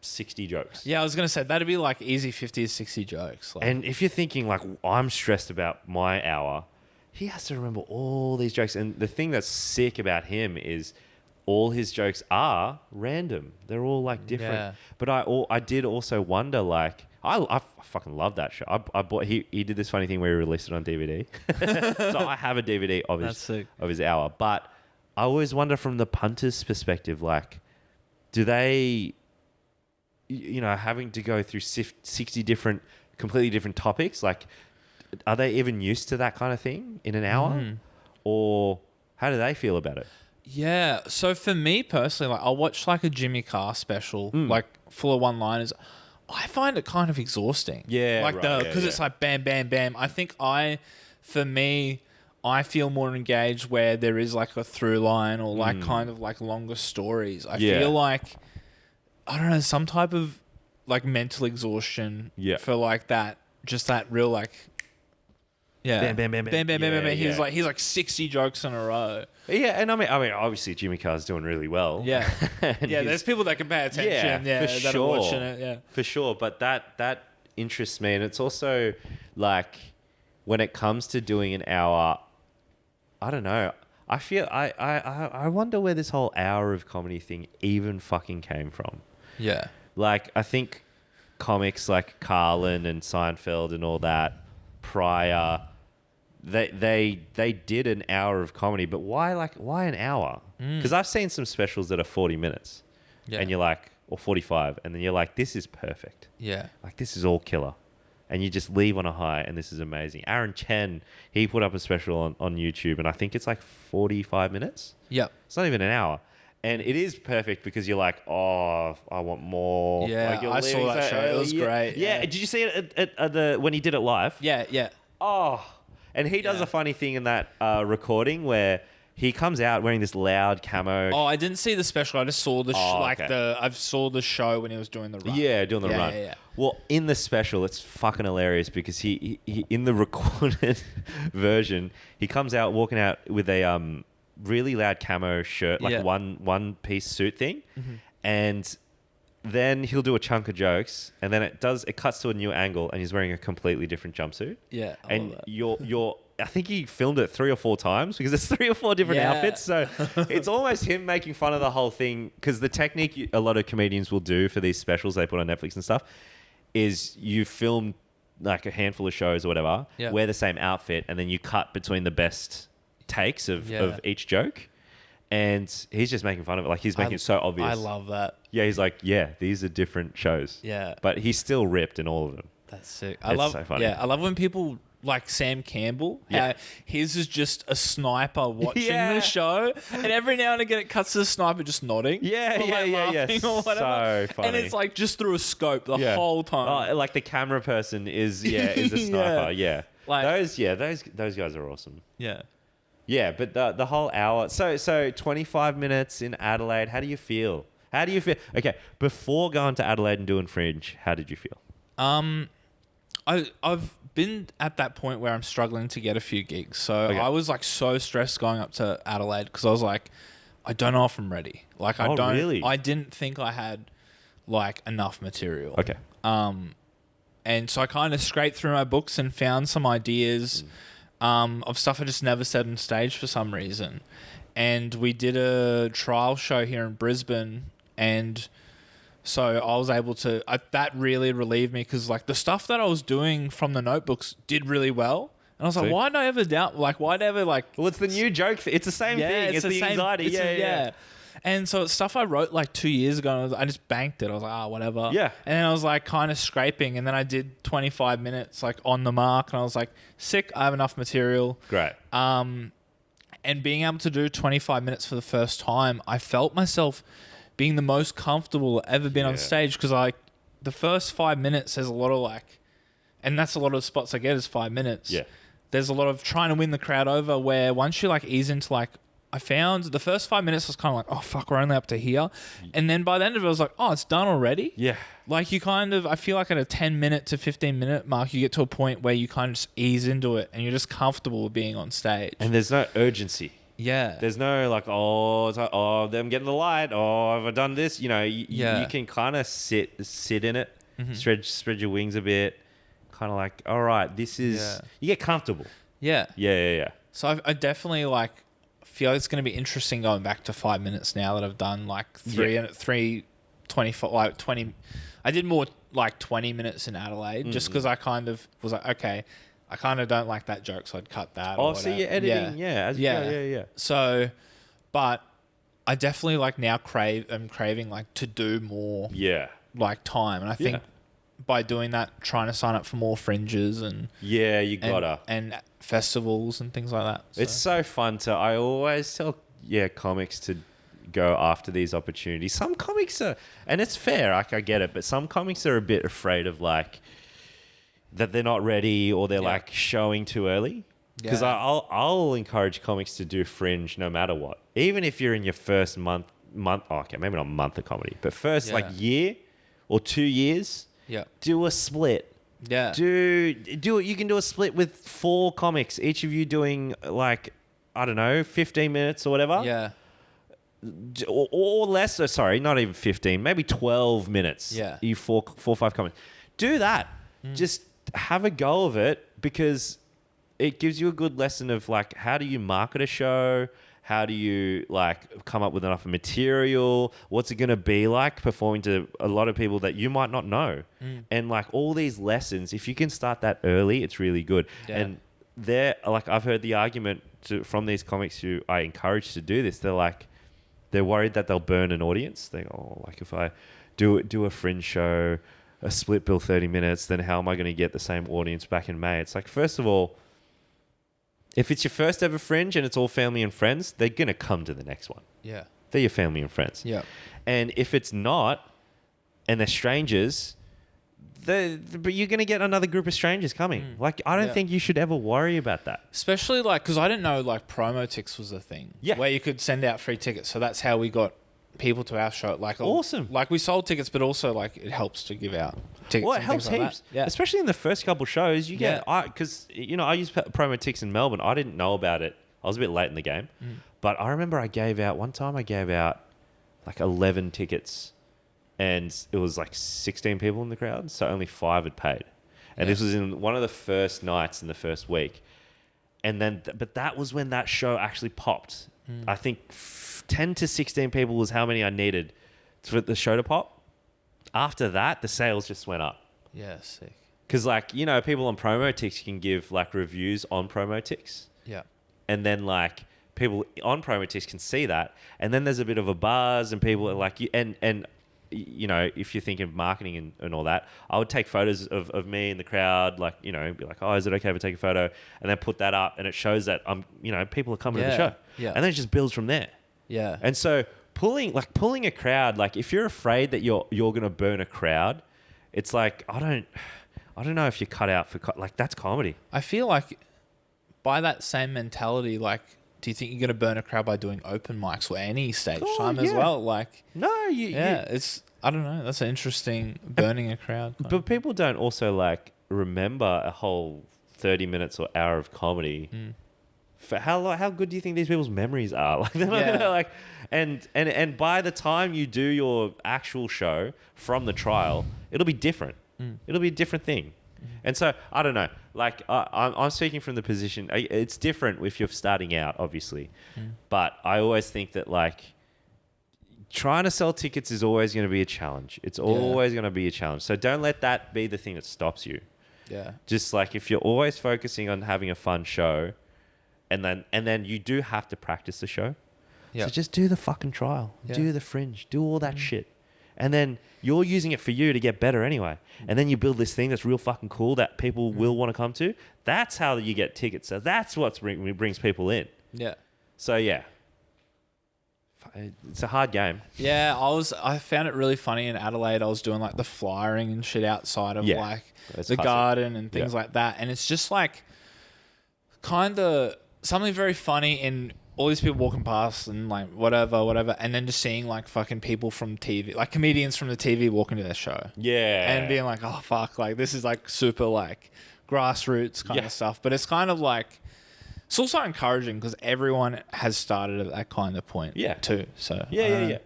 60 jokes. Yeah, I was gonna say that'd be easy 50 to 60 jokes. And if you're thinking I'm stressed about my hour, he has to remember all these jokes. And the thing that's sick about him is all his jokes are random. They're all different. Yeah. But I did also wonder I fucking love that show. I bought he did this funny thing where he released it on DVD. So I have a DVD of his hour. But I always wonder from the punter's perspective, do they, having to go through 60 completely different topics, are they even used to that kind of thing in an hour? Or how do they feel about it? Yeah. So for me personally, I'll watch a Jimmy Carr special, full of one-liners. I find it kind of exhausting. Yeah, because it's bam, bam, bam. I think for me, I feel more engaged where there is a through line or kind of longer stories. I feel I don't know, some type of mental exhaustion for that, just that real Bam, bam, bam, bam. Bam, bam, bam, bam. Yeah. He's 60 jokes in a row. Yeah, and I mean, obviously Jimmy Carr's doing really well. Yeah, yeah. There's people that can pay attention. Yeah, for that sure. are watching it. Yeah, for sure. But that interests me, and it's also when it comes to doing an hour, I don't know. I feel I wonder where this whole hour of comedy thing even fucking came from. yeah. I think comics like Carlin and Seinfeld and all that prior. They did an hour of comedy, but why an hour? Because I've seen some specials that are 40 minutes, and you're or 45, and then you're this is perfect. Yeah. This is all killer, and you just leave on a high, and this is amazing. Aaron Chen, he put up a special on YouTube, and I think it's 45 minutes. Yep. It's not even an hour. And it is perfect because you're oh, I want more. Yeah, I saw that show. It was great. Yeah. Did you see it at when he did it live? Yeah, yeah. Oh. And he does a funny thing in that recording where he comes out wearing this loud camo. Oh, I didn't see the special. I just saw the okay. I saw the show when he was doing the run. Yeah, doing the run. Yeah. Well, in the special, it's fucking hilarious because he in the recorded version, he comes out walking out with a really loud camo shirt, one piece suit thing, and then he'll do a chunk of jokes, and then it cuts to a new angle, and he's wearing a completely different jumpsuit. Yeah, and I think he filmed it 3 or 4 times because it's 3 or 4 different outfits. So it's almost him making fun of the whole thing. Because the technique a lot of comedians will do for these specials they put on Netflix and stuff is you film a handful of shows or whatever, wear the same outfit, and then you cut between the best takes of each joke. And he's just making fun of it. He's making it so obvious. I love that. Yeah, he's these are different shows. Yeah. But he's still ripped in all of them. That's sick. It's so funny. Yeah, I love when people like Sam Campbell. Yeah. His is just a sniper watching the show, and every now and again it cuts to the sniper just nodding. Yeah. Or whatever. So funny. And it's just through a scope the whole time. Oh, the camera person is a sniper. Yeah. Those guys are awesome. Yeah. Yeah, but the whole hour. So 25 minutes in Adelaide. How do you feel? Okay, before going to Adelaide and doing Fringe, how did you feel? I've been at that point where I'm struggling to get a few gigs. So I was so stressed going up to Adelaide because I was I don't know if I'm ready. Really? I didn't think I had like enough material. Okay. And so I kind of scraped through my books and found some ideas of stuff I just never said on stage for some reason. And we did a trial show here in Brisbane, and so I was able to. That really relieved me because like the stuff that I was doing from the notebooks did really well. And I was like, See? why did I ever doubt? Like, why did I ever like? Well, it's the new joke. It's the same thing. It's the anxiety. Yeah. And so it's stuff I wrote like 2 years ago. And I just banked it. I was like, whatever. Yeah. And then I was like kind of scraping. And then I did 25 minutes like on the mark. And I was like, sick. I have enough material. Great. And being able to do 25 minutes for the first time, I felt myself being the most comfortable I've ever been on stage. Because like the first 5 minutes, there's a lot of like, and that's a lot of spots I get is 5 minutes. Yeah. There's a lot of trying to win the crowd over where once you like ease into like, I found the first 5 minutes was kind of like, oh fuck, we're only up to here. And then by the end of it, I was like, oh, it's done already. Yeah. Like you kind of, I feel like at a 10-minute to 15-minute mark, you get to a point where you kind of just ease into it and you're just comfortable with being on stage. And there's no urgency. Yeah. There's no like, them getting the light. Oh, have I done this? You know, you can kind of sit in it, spread your wings a bit, kind of like, all right, this is. You get comfortable. Yeah. Yeah. So I definitely like feel it's going to be interesting going back to 5 minutes now that I've done like 20. I did more like 20 minutes in Adelaide just because I kind of was like, okay, I kind of don't like that joke, so I'd cut that. Oh, so you're editing, yeah. So, but I definitely like now am craving like to do more. Yeah. Like time, and I think by doing that, trying to sign up for more fringes and you gotta and festivals and things like that. So. It's so fun to. I always tell comics to go after these opportunities. Some comics are, and it's fair, like I get it, but some comics are a bit afraid of like that they're not ready or they're like showing too early. Because I'll encourage comics to do fringe no matter what, even if you're in your first month. Okay, maybe not month of comedy, but first like year or 2 years. Yeah. Do a split. Yeah. Do it. You can do a split with 4 comics, each of you doing like, I don't know, 15 minutes or whatever. Yeah. Or less. Sorry, not even 15, maybe 12 minutes. Yeah. You 4 or 5 comics. Do that. Just have a go of it because it gives you a good lesson of like, how do you market a show? How do you like come up with enough material? What's it going to be like performing to a lot of people that you might not know? And like all these lessons, if you can start that early, it's really good. Yeah. And like I've heard the argument from these comics who I encourage to do this. They're worried that they'll burn an audience. They go, like if I do a fringe show, a split bill 30 minutes, then how am I going to get the same audience back in May? It's like, first of all, if it's your first ever fringe and it's all family and friends, they're going to come to the next one. Yeah. They're your family and friends. Yeah. And if it's not, and they're strangers, but you're going to get another group of strangers coming. Like, I don't think you should ever worry about that. Especially like, because I didn't know like Promotix was a thing. Yeah. Where you could send out free tickets. So that's how we got people to our show. Like, awesome. Like we sold tickets, but also like it helps to give out tickets. Well, it and helps things like heaps. that. Yeah. Especially in the first couple shows, you get, because, I use Promotix in Melbourne. I didn't know about it. I was a bit late in the game. But I remember one time I gave out like 11 tickets and it was like 16 people in the crowd. So only 5 had paid. And this was in one of the first nights in the first week. And then, but that was when that show actually popped. I think 10 to 16 people was how many I needed for the show to pop. After that, the sales just went up. Yeah, sick. Because like, people on Promotix can give like reviews on Promotix. Yeah. And then like people on Promotix can see that. And then there's a bit of a buzz and people are like, if you're thinking of marketing and all that, I would take photos of me in the crowd, like, be like, oh, is it okay if I take a photo? And then put that up and it shows that people are coming to the show. Yeah. And then it just builds from there. Yeah. And so pulling a crowd, like if you're afraid that you're going to burn a crowd, it's like, I don't know if you're cut out for, like, that's comedy. I feel like by that same mentality, like, do you think you're going to burn a crowd by doing open mics or any stage time as well? Like, no, it's, I don't know. That's an interesting burning a crowd. But people don't also like remember a whole 30 minutes or hour of comedy for how good do you think these people's memories are? Like, Yeah. like, and by the time you do your actual show from the trial, it'll be different. It'll be a different thing. And so I don't know. Like I'm speaking from the position. It's different if you're starting out, obviously, but I always think that like trying to sell tickets is always going to be a challenge. It's always going to be a challenge. So don't let that be the thing that stops you. Yeah. Just like if you're always focusing on having a fun show, and then you do have to practice the show. Yeah. So just do the fucking trial, Yeah. do the fringe, do all that shit. And then you're using it for you to get better anyway. And then you build this thing that's real fucking cool that people will want to come to. That's how you get tickets. So that's what brings people in. Yeah. So yeah, it's a hard game. Yeah, I found it really funny in Adelaide. I was doing like the flyering and shit outside of Yeah. like That's the hustle. garden and things Yeah. like that. And it's just like kind of something very funny in all these people walking past and like whatever. And then just seeing like fucking people from TV, like comedians from the TV walking to their show. Yeah. And being like, oh, fuck, like this is like super like grassroots kind Yeah. of stuff. But it's kind of like, it's also encouraging because everyone has started at that kind of point too. So Yeah.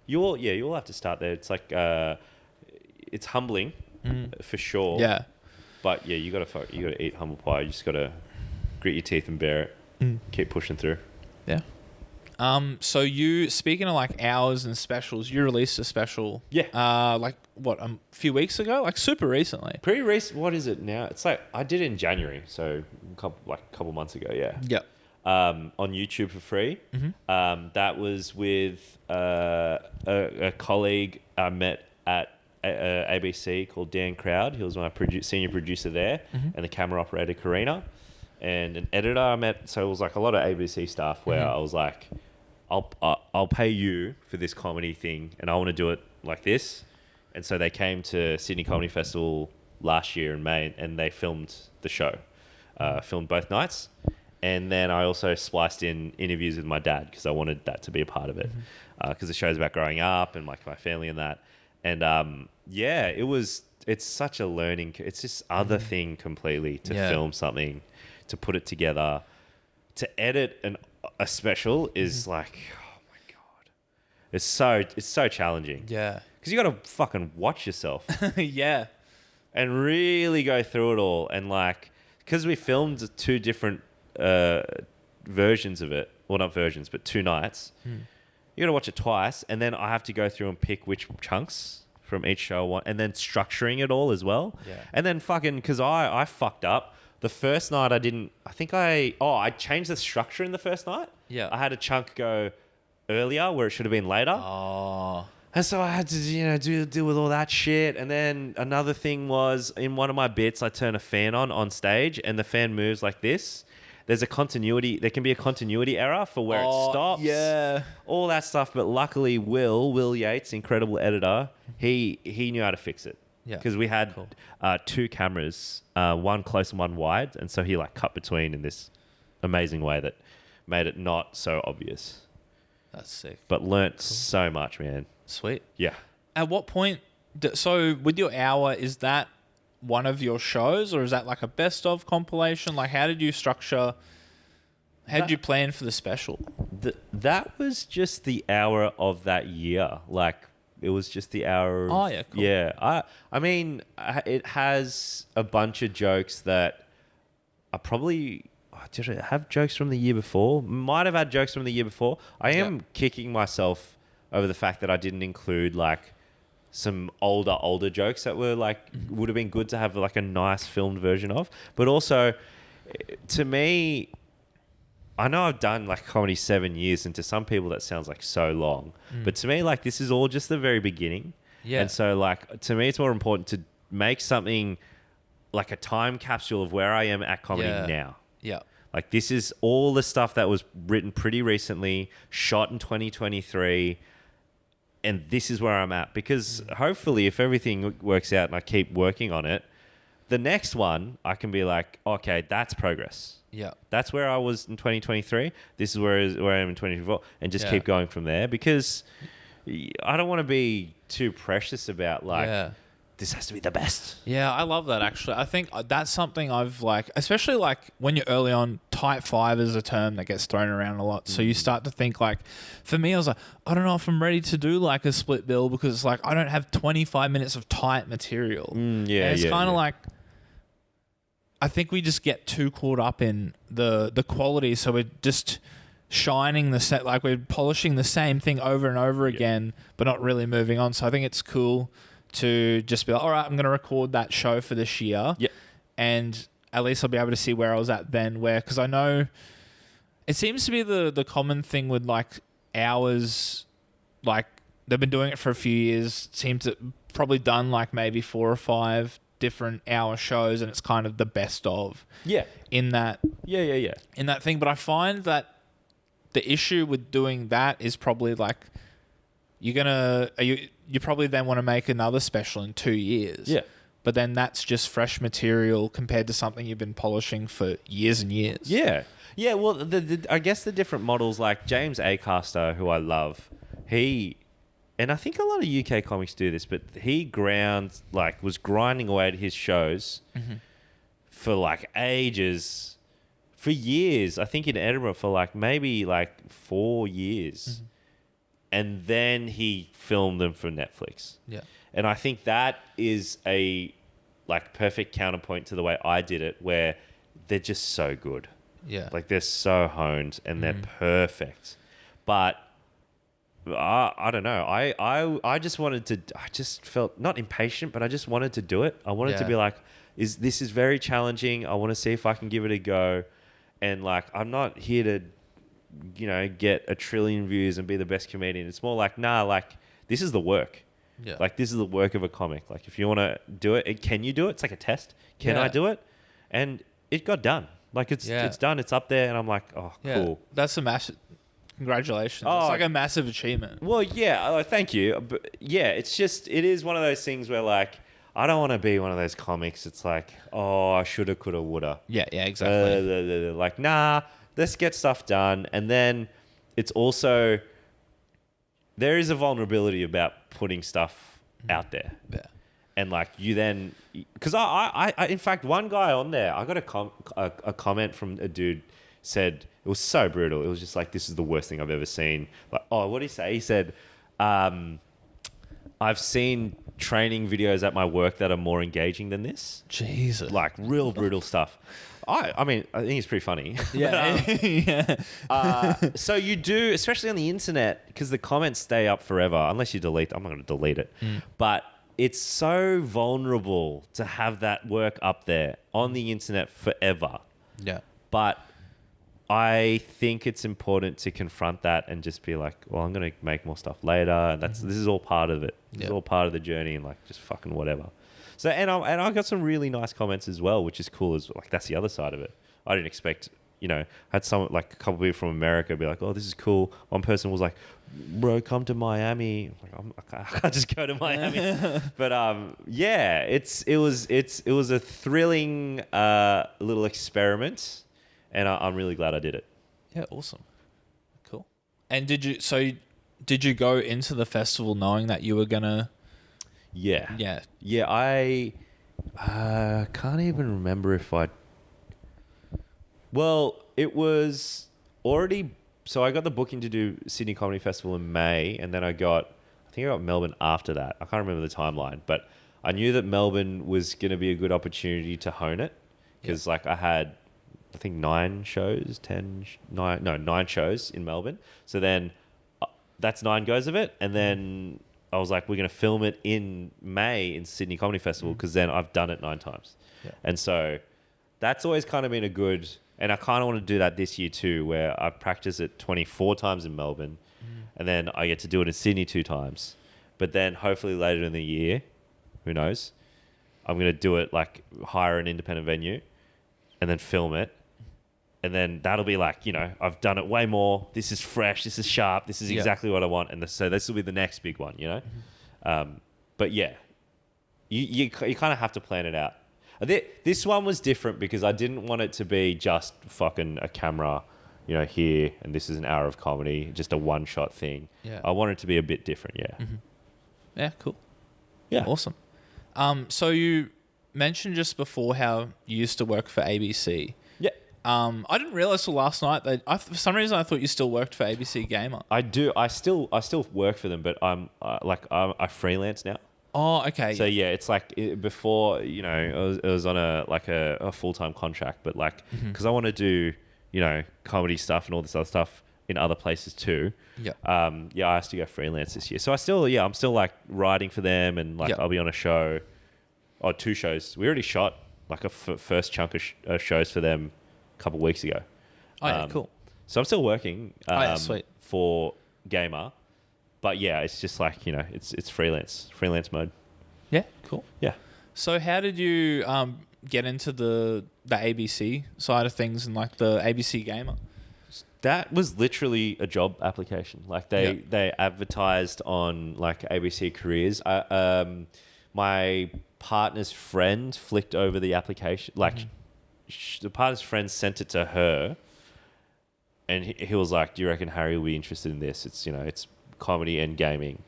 You all have to start there. It's like it's humbling for sure. Yeah. But yeah, you gotta eat humble pie. You just gotta grit your teeth and bear it. Keep pushing through. Yeah. So you, speaking of like hours and specials, you released a special. Yeah. Like what, a few weeks ago? Like super recently. Pretty recent. What is it now? It's like I did it in January, so a couple months ago. Yeah. Yep. On YouTube for free. That was with a colleague I met at ABC called Dan Crowd. He was my senior producer there, and the camera operator Karina, and an editor I met. So it was like a lot of ABC stuff where I was like, I'll pay you for this comedy thing, and I want to do it like this. And so they came to Sydney Comedy Festival last year in May, and they filmed the show, filmed both nights. And then I also spliced in interviews with my dad because I wanted that to be a part of it, because the show's about growing up and like my family and that. And it's such a learning. It's this other thing completely to film something, to put it together, to edit a special is like, oh my god, it's so challenging. Yeah. Because you got to fucking watch yourself Yeah. and really go through it all. And like, because we filmed two different versions of it, well, not versions, but 2 nights. You got to watch it twice, and then I have to go through and pick which chunks from each show I want, and then structuring it all as well. Yeah. And then fucking, because I fucked up. The first night I changed the structure in the first night. Yeah. I had a chunk go earlier where it should have been later. Oh. And so I had to, deal with all that shit. And then another thing was, in one of my bits, I turn a fan on stage, and the fan moves like this. There can be a continuity error for where it stops. Yeah. All that stuff. But luckily, Will Yates, incredible editor, he knew how to fix it. Yeah. Because we had 2 cameras, one close and one wide. And so he like cut between in this amazing way that made it not so obvious. That's sick. But learnt so much, man. Sweet. Yeah. At what point, so with your hour, is that one of your shows, or is that like a best of compilation? Like, how did you plan for the special? That was just the hour of that year. Like, it was just the hour. Oh, yeah, cool. Yeah. I mean, it has a bunch of jokes that are probably... Did it have jokes from the year before? Might have had jokes from the year before. I am kicking myself over the fact that I didn't include like some older jokes that were like would have been good to have like a nice filmed version of. But also, to me, I know I've done like comedy 7 years, and to some people that sounds like so long. But to me, like, this is all just the very beginning. Yeah. And so like, to me, it's more important to make something like a time capsule of where I am at comedy now. Yeah. Like, this is all the stuff that was written pretty recently, shot in 2023, and this is where I'm at. Because hopefully, if everything works out and I keep working on it, the next one, I can be like, okay, that's progress. Yeah. That's where I was in 2023. This is where I am in 2024, and just keep going from there. Because I don't want to be too precious about, like, this has to be the best. Yeah, I love that, actually. I think that's something I've, like, especially like when you're early on, type 5 is a term that gets thrown around a lot. So you start to think like, for me, I was like, I don't know if I'm ready to do like a split bill because it's like I don't have 25 minutes of tight material. And it's kind of like, I think we just get too caught up in the quality. So we're just shining the set, like we're polishing the same thing over and over again, but not really moving on. So I think it's cool to just be like, all right, I'm going to record that show for this year. Yeah. And at least I'll be able to see where I was at then. Because I know it seems to be the common thing with like hours, like they've been doing it for a few years, seem to probably done like maybe 4 or 5 different hour shows, and it's kind of the best of. Yeah. In that. Yeah. In that thing. But I find that the issue with doing that is probably like, you probably then want to make another special in 2 years. Yeah. But then that's just fresh material compared to something you've been polishing for years and years. Yeah. Yeah, well, I guess the different models, like James Acaster, who I love, and I think a lot of UK comics do this, but he was grinding away at his shows for like ages, for years. I think in Edinburgh for like maybe like 4 years. And then he filmed them for Netflix. Yeah. And I think that is a like perfect counterpoint to the way I did it, where they're just so good. Yeah. Like they're so honed and they're perfect. But I don't know. I just wanted to. I just felt not impatient, but I just wanted to do it. I wanted to be like, this is very challenging. I want to see if I can give it a go. And like, I'm not here to, get a trillion views and be the best comedian. It's more like, nah, like this is the work. Yeah. Like this is the work of a comic. Like if you want to do it, can you do it? It's like a test. Can I do it? And it got done. Like it's done. It's up there, and I'm like, oh, cool. That's a massive. Congratulations. Oh, it's like a massive achievement. Well, yeah. Thank you. But yeah, it is one of those things where like I don't want to be one of those comics. It's like, oh, I shoulda, coulda, woulda. Yeah, exactly. Like, nah, let's get stuff done. And then it's also, there is a vulnerability about putting stuff out there. Yeah. And like you then, because I in fact, one guy on there, I got a comment from a dude said, it was so brutal. It was just like, this is the worst thing I've ever seen. Like, oh, what did he say? He said, I've seen training videos at my work that are more engaging than this. Jesus. Like real brutal stuff. I mean, I think it's pretty funny. Yeah. So you do, especially on the internet, because the comments stay up forever, unless you delete. I'm not going to delete it. But it's so vulnerable to have that work up there on the internet forever. Yeah. But I think it's important to confront that and just be like, well, I'm going to make more stuff later. And this is all part of it. This is all part of the journey, and like just fucking whatever. So, and I got some really nice comments as well, which is cool. Like, that's the other side of it. I didn't expect, had some, like a couple of people from America be like, oh, this is cool. One person was like, bro, come to Miami. I'm like, I can't just go to Miami. But yeah, it was a thrilling little experiment, and I'm really glad I did it. Yeah, awesome. Cool. And did you go into the festival knowing that you were gonna? Yeah. Yeah. Yeah, I can't even remember if I... Well, it was already... So I got the booking to do Sydney Comedy Festival in May, and then I got Melbourne after that. I can't remember the timeline, but I knew that Melbourne was going to be a good opportunity to hone it, because like I had, I think 9 shows in Melbourne. So then that's 9 goes of it, and then I was like, we're going to film it in May in Sydney Comedy Festival, because then I've done it 9 times. Yeah. And so that's always kind of been a good... And I kind of want to do that this year too, where I practice it 24 times in Melbourne, and then I get to do it in Sydney 2 times. But then hopefully later in the year, who knows, I'm going to do it like hire an independent venue and then film it. And then that'll be like, I've done it way more. This is fresh. This is sharp. This is exactly what I want. And so this will be the next big one, But yeah, you kind of have to plan it out. This one was different because I didn't want it to be just fucking a camera, here, and this is an hour of comedy, just a one-shot thing. Yeah. I want it to be a bit different, yeah. Mm-hmm. Yeah, cool. Yeah. Awesome. So you mentioned just before how you used to work for ABC. Yeah. I didn't realize till last night that for some reason I thought you still worked for ABC Gamer. I do. I still work for them, but I freelance now. Oh, okay. So yeah, it's like before, it was on a full-time contract, but like because I want to do comedy stuff and all this other stuff in other places too. Yeah. I have to go freelance this year. So I'm still like writing for them, and like I'll be on a show, or 2 shows. We already shot like a first chunk of shows for them a couple of weeks ago. Oh yeah, cool. So I'm still working sweet. for Gamer, but yeah, it's just like it's freelance mode. Yeah, cool. Yeah. So how did you get into the ABC side of things and like the ABC Gamer? That was literally a job application. Like they advertised on like ABC Careers. My partner's friend flicked over the application. Like the partner's friend sent it to her, and he was like, "Do you reckon Harry will be interested in this? It's it's comedy and gaming."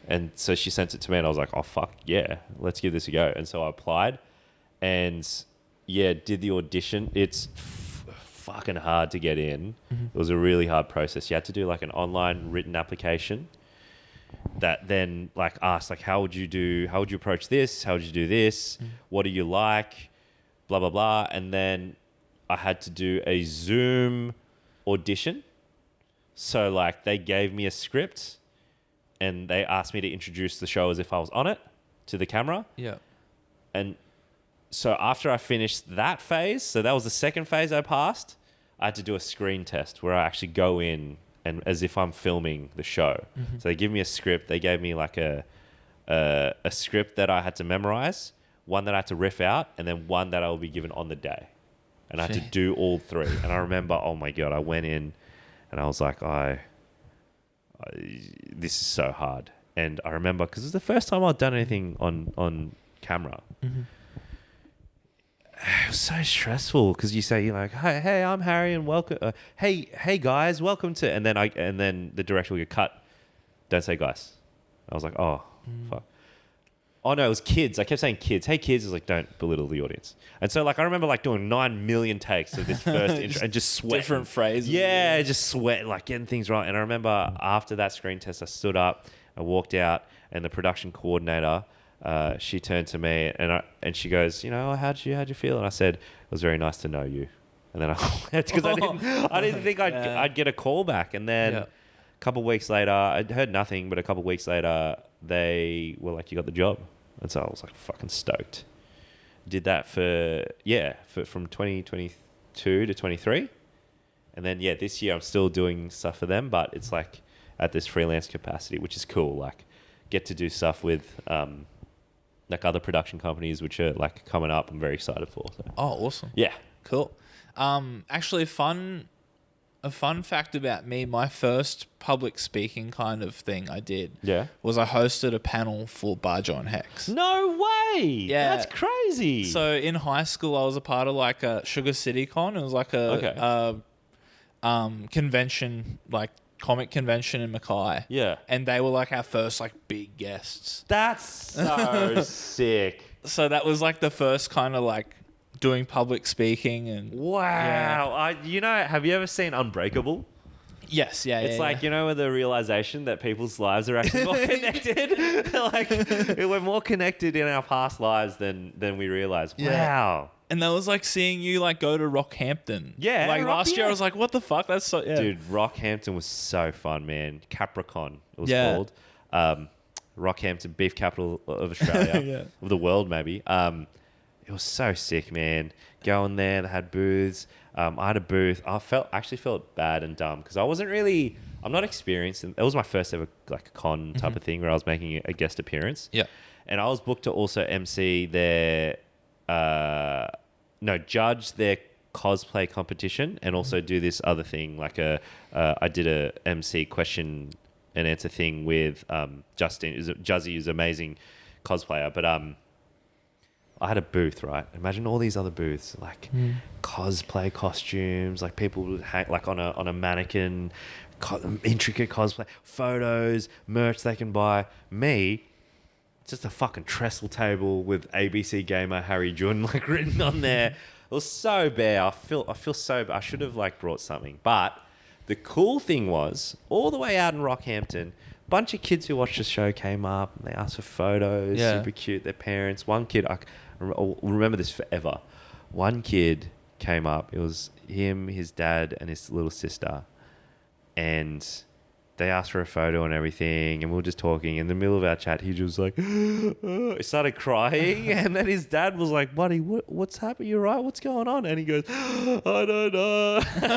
And so she sent it to me, and I was like, "Oh fuck yeah, let's give this a go." And so I applied, and did the audition. It's fucking hard to get in. It was a really hard process. You had to do like an online written application that then like asked like how would you approach this? How would you do this? What do you like? Blah blah blah. And then I had to do a Zoom audition. So like they gave me a script and they asked me to introduce the show as if I was on it to the camera. Yeah. And so after I finished that phase, so that was the second phase I passed, I had to do a screen test where I actually go in and as if I'm filming the show. So they give me a script. They gave me like a script that I had to memorize, one that I had to riff out, and then one that I will be given on the day. And I had to do all 3. And I remember, oh my God, I went in and I was like, this is so hard. And I remember, because it was the first time I'd done anything on camera. It was so stressful because you say, you're like, hey, I'm Harry and welcome. Hey guys, welcome to. And then the director will get cut. Don't say guys. I was like, oh, fuck. Oh no, it was kids. I kept saying kids. Hey kids. I was like, don't belittle the audience. And so like I remember like doing 9 million takes of this first intro and just sweating. Different phrases. Yeah, just sweating, like getting things right. And I remember after that screen test, I stood up, I walked out, and the production coordinator, she turned to me and she goes, how'd you feel? And I said, it was very nice to know you. And then I left because I didn't think I'd get a call back. And then a couple of weeks later, I'd heard nothing, but a couple of weeks later, they were like, you got the job. And so I was like fucking stoked. Did that for from 2022 to 23. And then, this year I'm still doing stuff for them, but it's like at this freelance capacity, which is cool. Like get to do stuff with like other production companies, which are like coming up. I'm very excited for. So. Oh, awesome. Yeah. Cool. Actually, a fun fact about me, my first public speaking kind of thing I did was I hosted a panel for Barjo and Hex. No way! Yeah. That's crazy. So in high school, I was a part of like a Sugar City Con. It was like a convention, like comic convention in Mackay. Yeah. And they were like our first like big guests. That's so sick. So that was like the first kind of like doing public speaking and wow. Have you ever seen Unbreakable? Yes, It's like, with the realization that people's lives are actually more connected. Like we're more connected in our past lives than we realize. Wow. And that was like seeing you like go to Rockhampton. Yeah. Like last year I was like, what the fuck? That's so Dude, Rockhampton was so fun, man. Capricorn it was called. Rockhampton, beef capital of Australia. Of the world maybe. It was so sick, man. Going there, they had booths. I had a booth. I actually felt bad and dumb because I'm not experienced. It was my first ever like con type of thing where I was making a guest appearance. Yeah. And I was booked to also MC their, judge their cosplay competition and also do this other thing. Like I did a MC question and answer thing with Justin. Juzzy is an amazing cosplayer, but I had a booth, right? Imagine all these other booths, like cosplay costumes, like people would hang like on a mannequin, intricate cosplay, photos, merch they can buy. Me, just a fucking trestle table with ABC Gamer Harry Jun like written on there. was so bare. I feel so bad. I should have like brought something. But the cool thing was, all the way out in Rockhampton, a bunch of kids who watched the show came up and they asked for photos. Yeah. Super cute. Their parents. One kid, I'll remember this forever. One kid came up. It was him, his dad, and his little sister, and they asked for a photo and everything, and we were just talking. In the middle of our chat, he just was like, he started crying, and then his dad was like, "Buddy, what's happening? You right? What's going on?" And he goes, "I don't know." And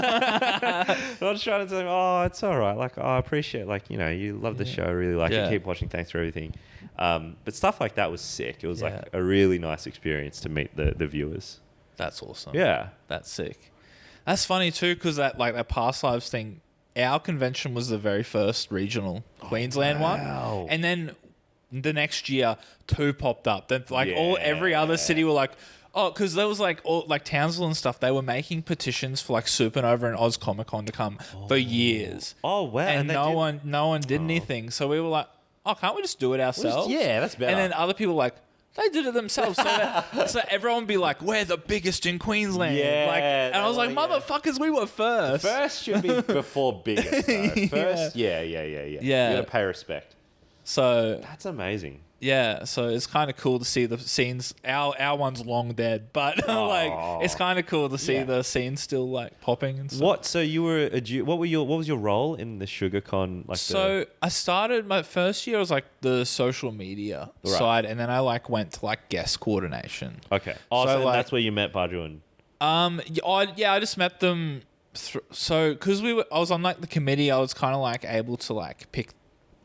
I was trying to tell him, "Oh, it's all right. Like, I appreciate, like, you know, you love the show, really like it. Keep watching. Thanks for everything." But stuff like that was sick. It was like a really nice experience to meet the viewers. That's awesome. Yeah, That's sick. That's funny too, because that past lives thing, our convention was the very first regional Queensland one, and then the next year 2 popped up. Then every other city were like, oh, because there was like Townsville and stuff. They were making petitions for like Supernova and Oz Comic Con to come for years. Oh wow! And no one did anything. So we were like, oh, can't we just do it ourselves? Yeah, that's better. And then other people were like, they did it themselves. So everyone would be like, we're the biggest in Queensland. Yeah, and I was like, motherfuckers, we were first. First should be before biggest. Though. First, yeah. You gotta pay respect. So that's amazing. Yeah, so it's kind of cool to see the scenes. Our one's long dead, but like it's kind of cool to see the scenes still like popping and stuff. What? So you were what was your role in the SugarCon? I started my first year. I was like the social media side, and then I like went to like guest coordination. Okay. Oh, so that's where you met Baju and. I just met them. Because I was on like the committee. I was kind of like able to like pick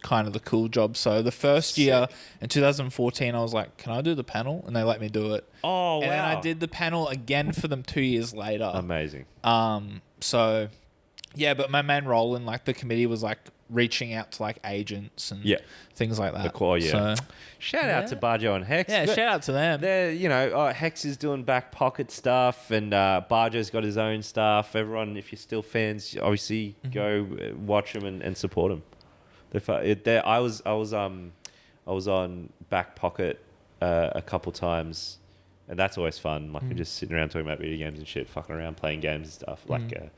kind of the cool job. So the first year in 2014, I was like, can I do the panel? And they let me do it. Oh, wow. And then I did the panel again for them 2 years later. Amazing. So yeah, but my main role in like the committee was like reaching out to like agents and things like that. So, shout out to Barjo and Hex. Yeah, shout out to them. They're, Hex is doing back pocket stuff, and Barjo's got his own stuff. Everyone, if you're still fans, obviously go watch them and support them. I was on Back Pocket a couple times, and that's always fun. Like just sitting around talking about video games and shit, fucking around playing games and stuff, like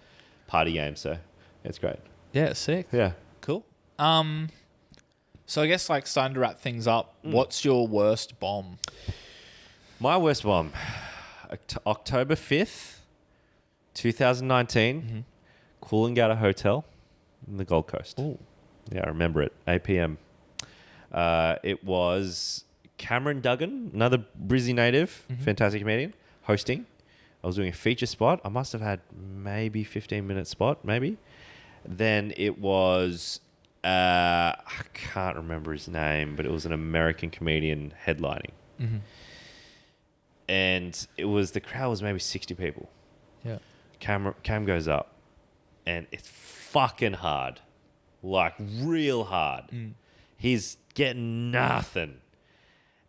party games. So it's great. Yeah, sick. Yeah, cool. So I guess like starting to wrap things up. What's your worst bomb? My worst bomb, October 5th, 2019, Coolangatta Hotel in the Gold Coast. Ooh. Yeah, I remember it. 8 p.m. It was Cameron Duggan, another Brizzy native, fantastic comedian, hosting. I was doing a feature spot. I must have had maybe 15-minute spot, maybe. Then it was, I can't remember his name, but it was an American comedian headlining. And the crowd was maybe 60 people. Yeah. Cam goes up, and it's fucking hard. Like real hard. He's getting nothing.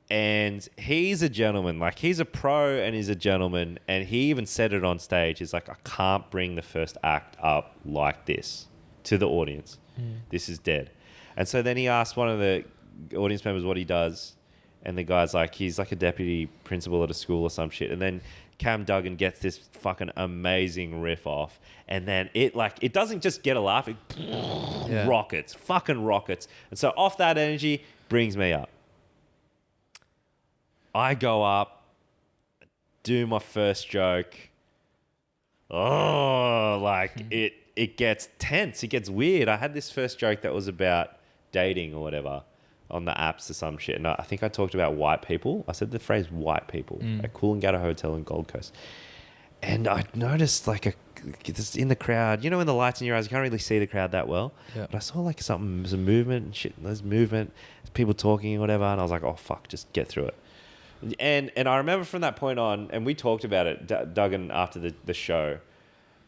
And he's a gentleman. Like he's a pro and he's a gentleman. And he even said it on stage. He's like, I can't bring the first act up like this to the audience. This is dead. And so then he asked one of the audience members what he does. And the guy's like, he's like a deputy principal at a school or some shit. And then Cam Duggan gets this fucking amazing riff off, and then it doesn't just get a laugh, it fucking rockets. And so off that energy brings me up. I go up, do my first joke. It gets tense, it gets weird. I had this first joke that was about dating or whatever on the apps or some shit. And I think I talked about white people. I said the phrase white people at Coolangatta Hotel in Gold Coast. And I noticed this in the crowd, in the lights in your eyes, you can't really see the crowd that well. Yeah. But I saw like some movement and shit. And there's movement, people talking or whatever. And I was like, oh fuck, just get through it. And I remember from that point on, and we talked about it, Duggan, after the show.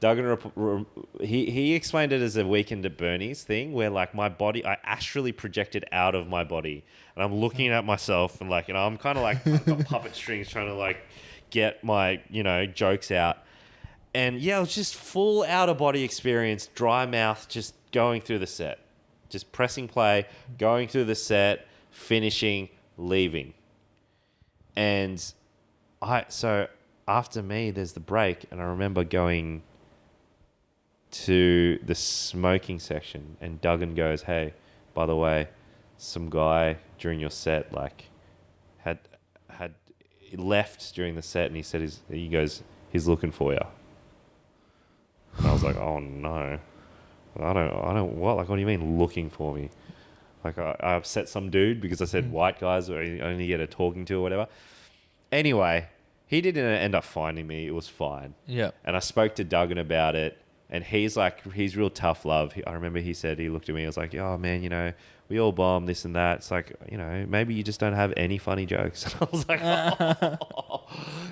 Duggan, he explained it as a Weekend at Bernie's thing, where like my body, I astrally projected out of my body, and I'm looking at myself, and like, I'm kind of like I've got puppet strings trying to like get my jokes out, and yeah, it was just full out of body experience, dry mouth, just going through the set, just pressing play, going through the set, finishing, leaving, and after me, there's the break, and I remember going to the smoking section, and Duggan goes, "Hey, by the way, some guy during your set like had left during the set, and he said he's looking for you." And I was like, "Oh no, I don't what? Like, what do you mean looking for me? Like, I upset some dude because I said white guys are only get a talking to or whatever." Anyway, he didn't end up finding me. It was fine. Yeah. And I spoke to Duggan about it, and he's real tough love. I remember he said, he looked at me, I was like, "Oh man, you know, we all bomb this and that. It's like, you know, maybe you just don't have any funny jokes." And I was like, "Oh,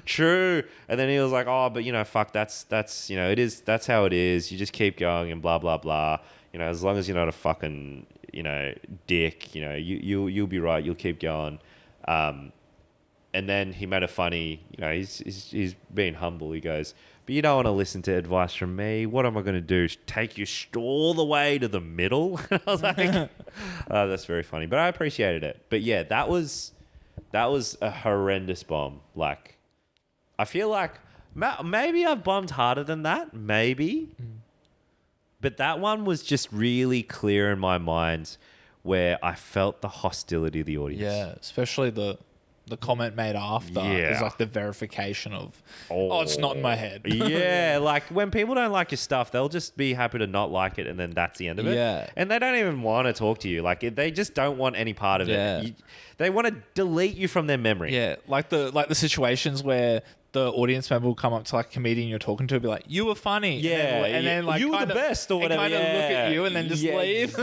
true." And then he was like, "Oh, but you know, fuck, that's, you know, that's how it is. You just keep going and blah, blah, blah. You know, as long as you're not a fucking, you know, dick, you know, you'll be right. You'll keep going." And then he made a funny, you know, he's being humble. He goes, "But you don't want to listen to advice from me. What am I going to do? Take you all the way to the middle?" I was like, "Oh, that's very funny." But I appreciated it. But yeah, that was a horrendous bomb. Like, I feel like maybe I've bombed harder than that. Maybe. But that one was just really clear in my mind where I felt the hostility of the audience. Yeah, especially the comment made after is like the verification of, it's not in my head. Yeah, like when people don't like your stuff, they'll just be happy to not like it, and then that's the end of it. Yeah. And they don't even want to talk to you. Like, they just don't want any part of it. They want to delete you from their memory. Yeah, like the situations where the audience member will come up to like a comedian you're talking to and be like, "You were funny." Yeah. And then like, "You were the best," or whatever. And kind of look at you and then just leave.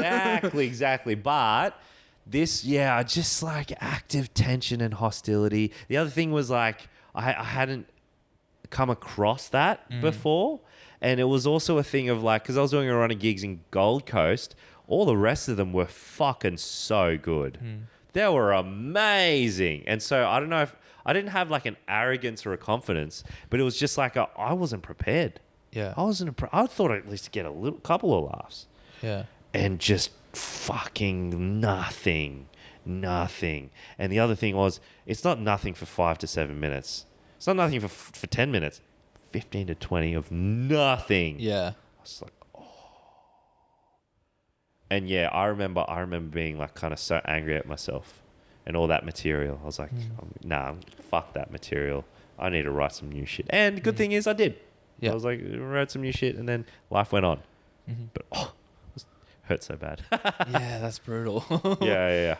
Exactly. But this, just like active tension and hostility. The other thing was like, I hadn't come across that before. And it was also a thing of like, because I was doing a run of gigs in Gold Coast, all the rest of them were fucking so good. They were amazing. And so I don't know if, I didn't have like an arrogance or a confidence, but it was just like, I wasn't prepared. Yeah. I thought I'd at least get a couple of laughs. Yeah. And just fucking nothing. And the other thing was, it's not nothing for 5 to 7 minutes. It's not nothing for 10 minutes. 15 to 20 of nothing. Yeah. I was like, oh. And yeah, I remember being like kind of so angry at myself and all that material. I was like, nah, fuck that material. I need to write some new shit. And the good thing is I did. Yeah. I was like, wrote some new shit, and then life went on. But it hurt so bad. Yeah, that's brutal. Yeah.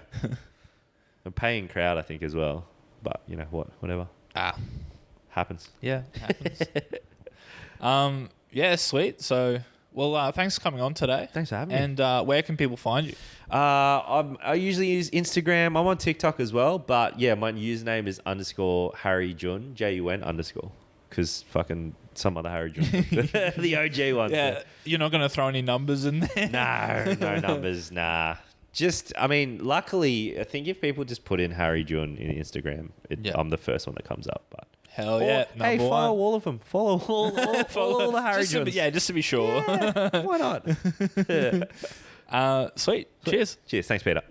A paying crowd, I think, as well. But you know what? Whatever. Happens. Yeah, happens. Yeah, sweet. So, well, thanks for coming on today. Thanks for having me. And where can people find you? I usually use Instagram. I'm on TikTok as well. But yeah, my username is _Harry Jun, JUN_. Because fucking some other Harry Jun. The OG one. Yeah, you're not going to throw any numbers in there? No numbers, nah. Just, I mean, luckily, I think if people just put in Harry Jun in Instagram, I'm the first one that comes up. But hell yeah, hey, follow all of them. Follow all the Harry Juns. Just to be sure. Yeah, why not? Sweet. Cheers. Cheers. Thanks, Peter.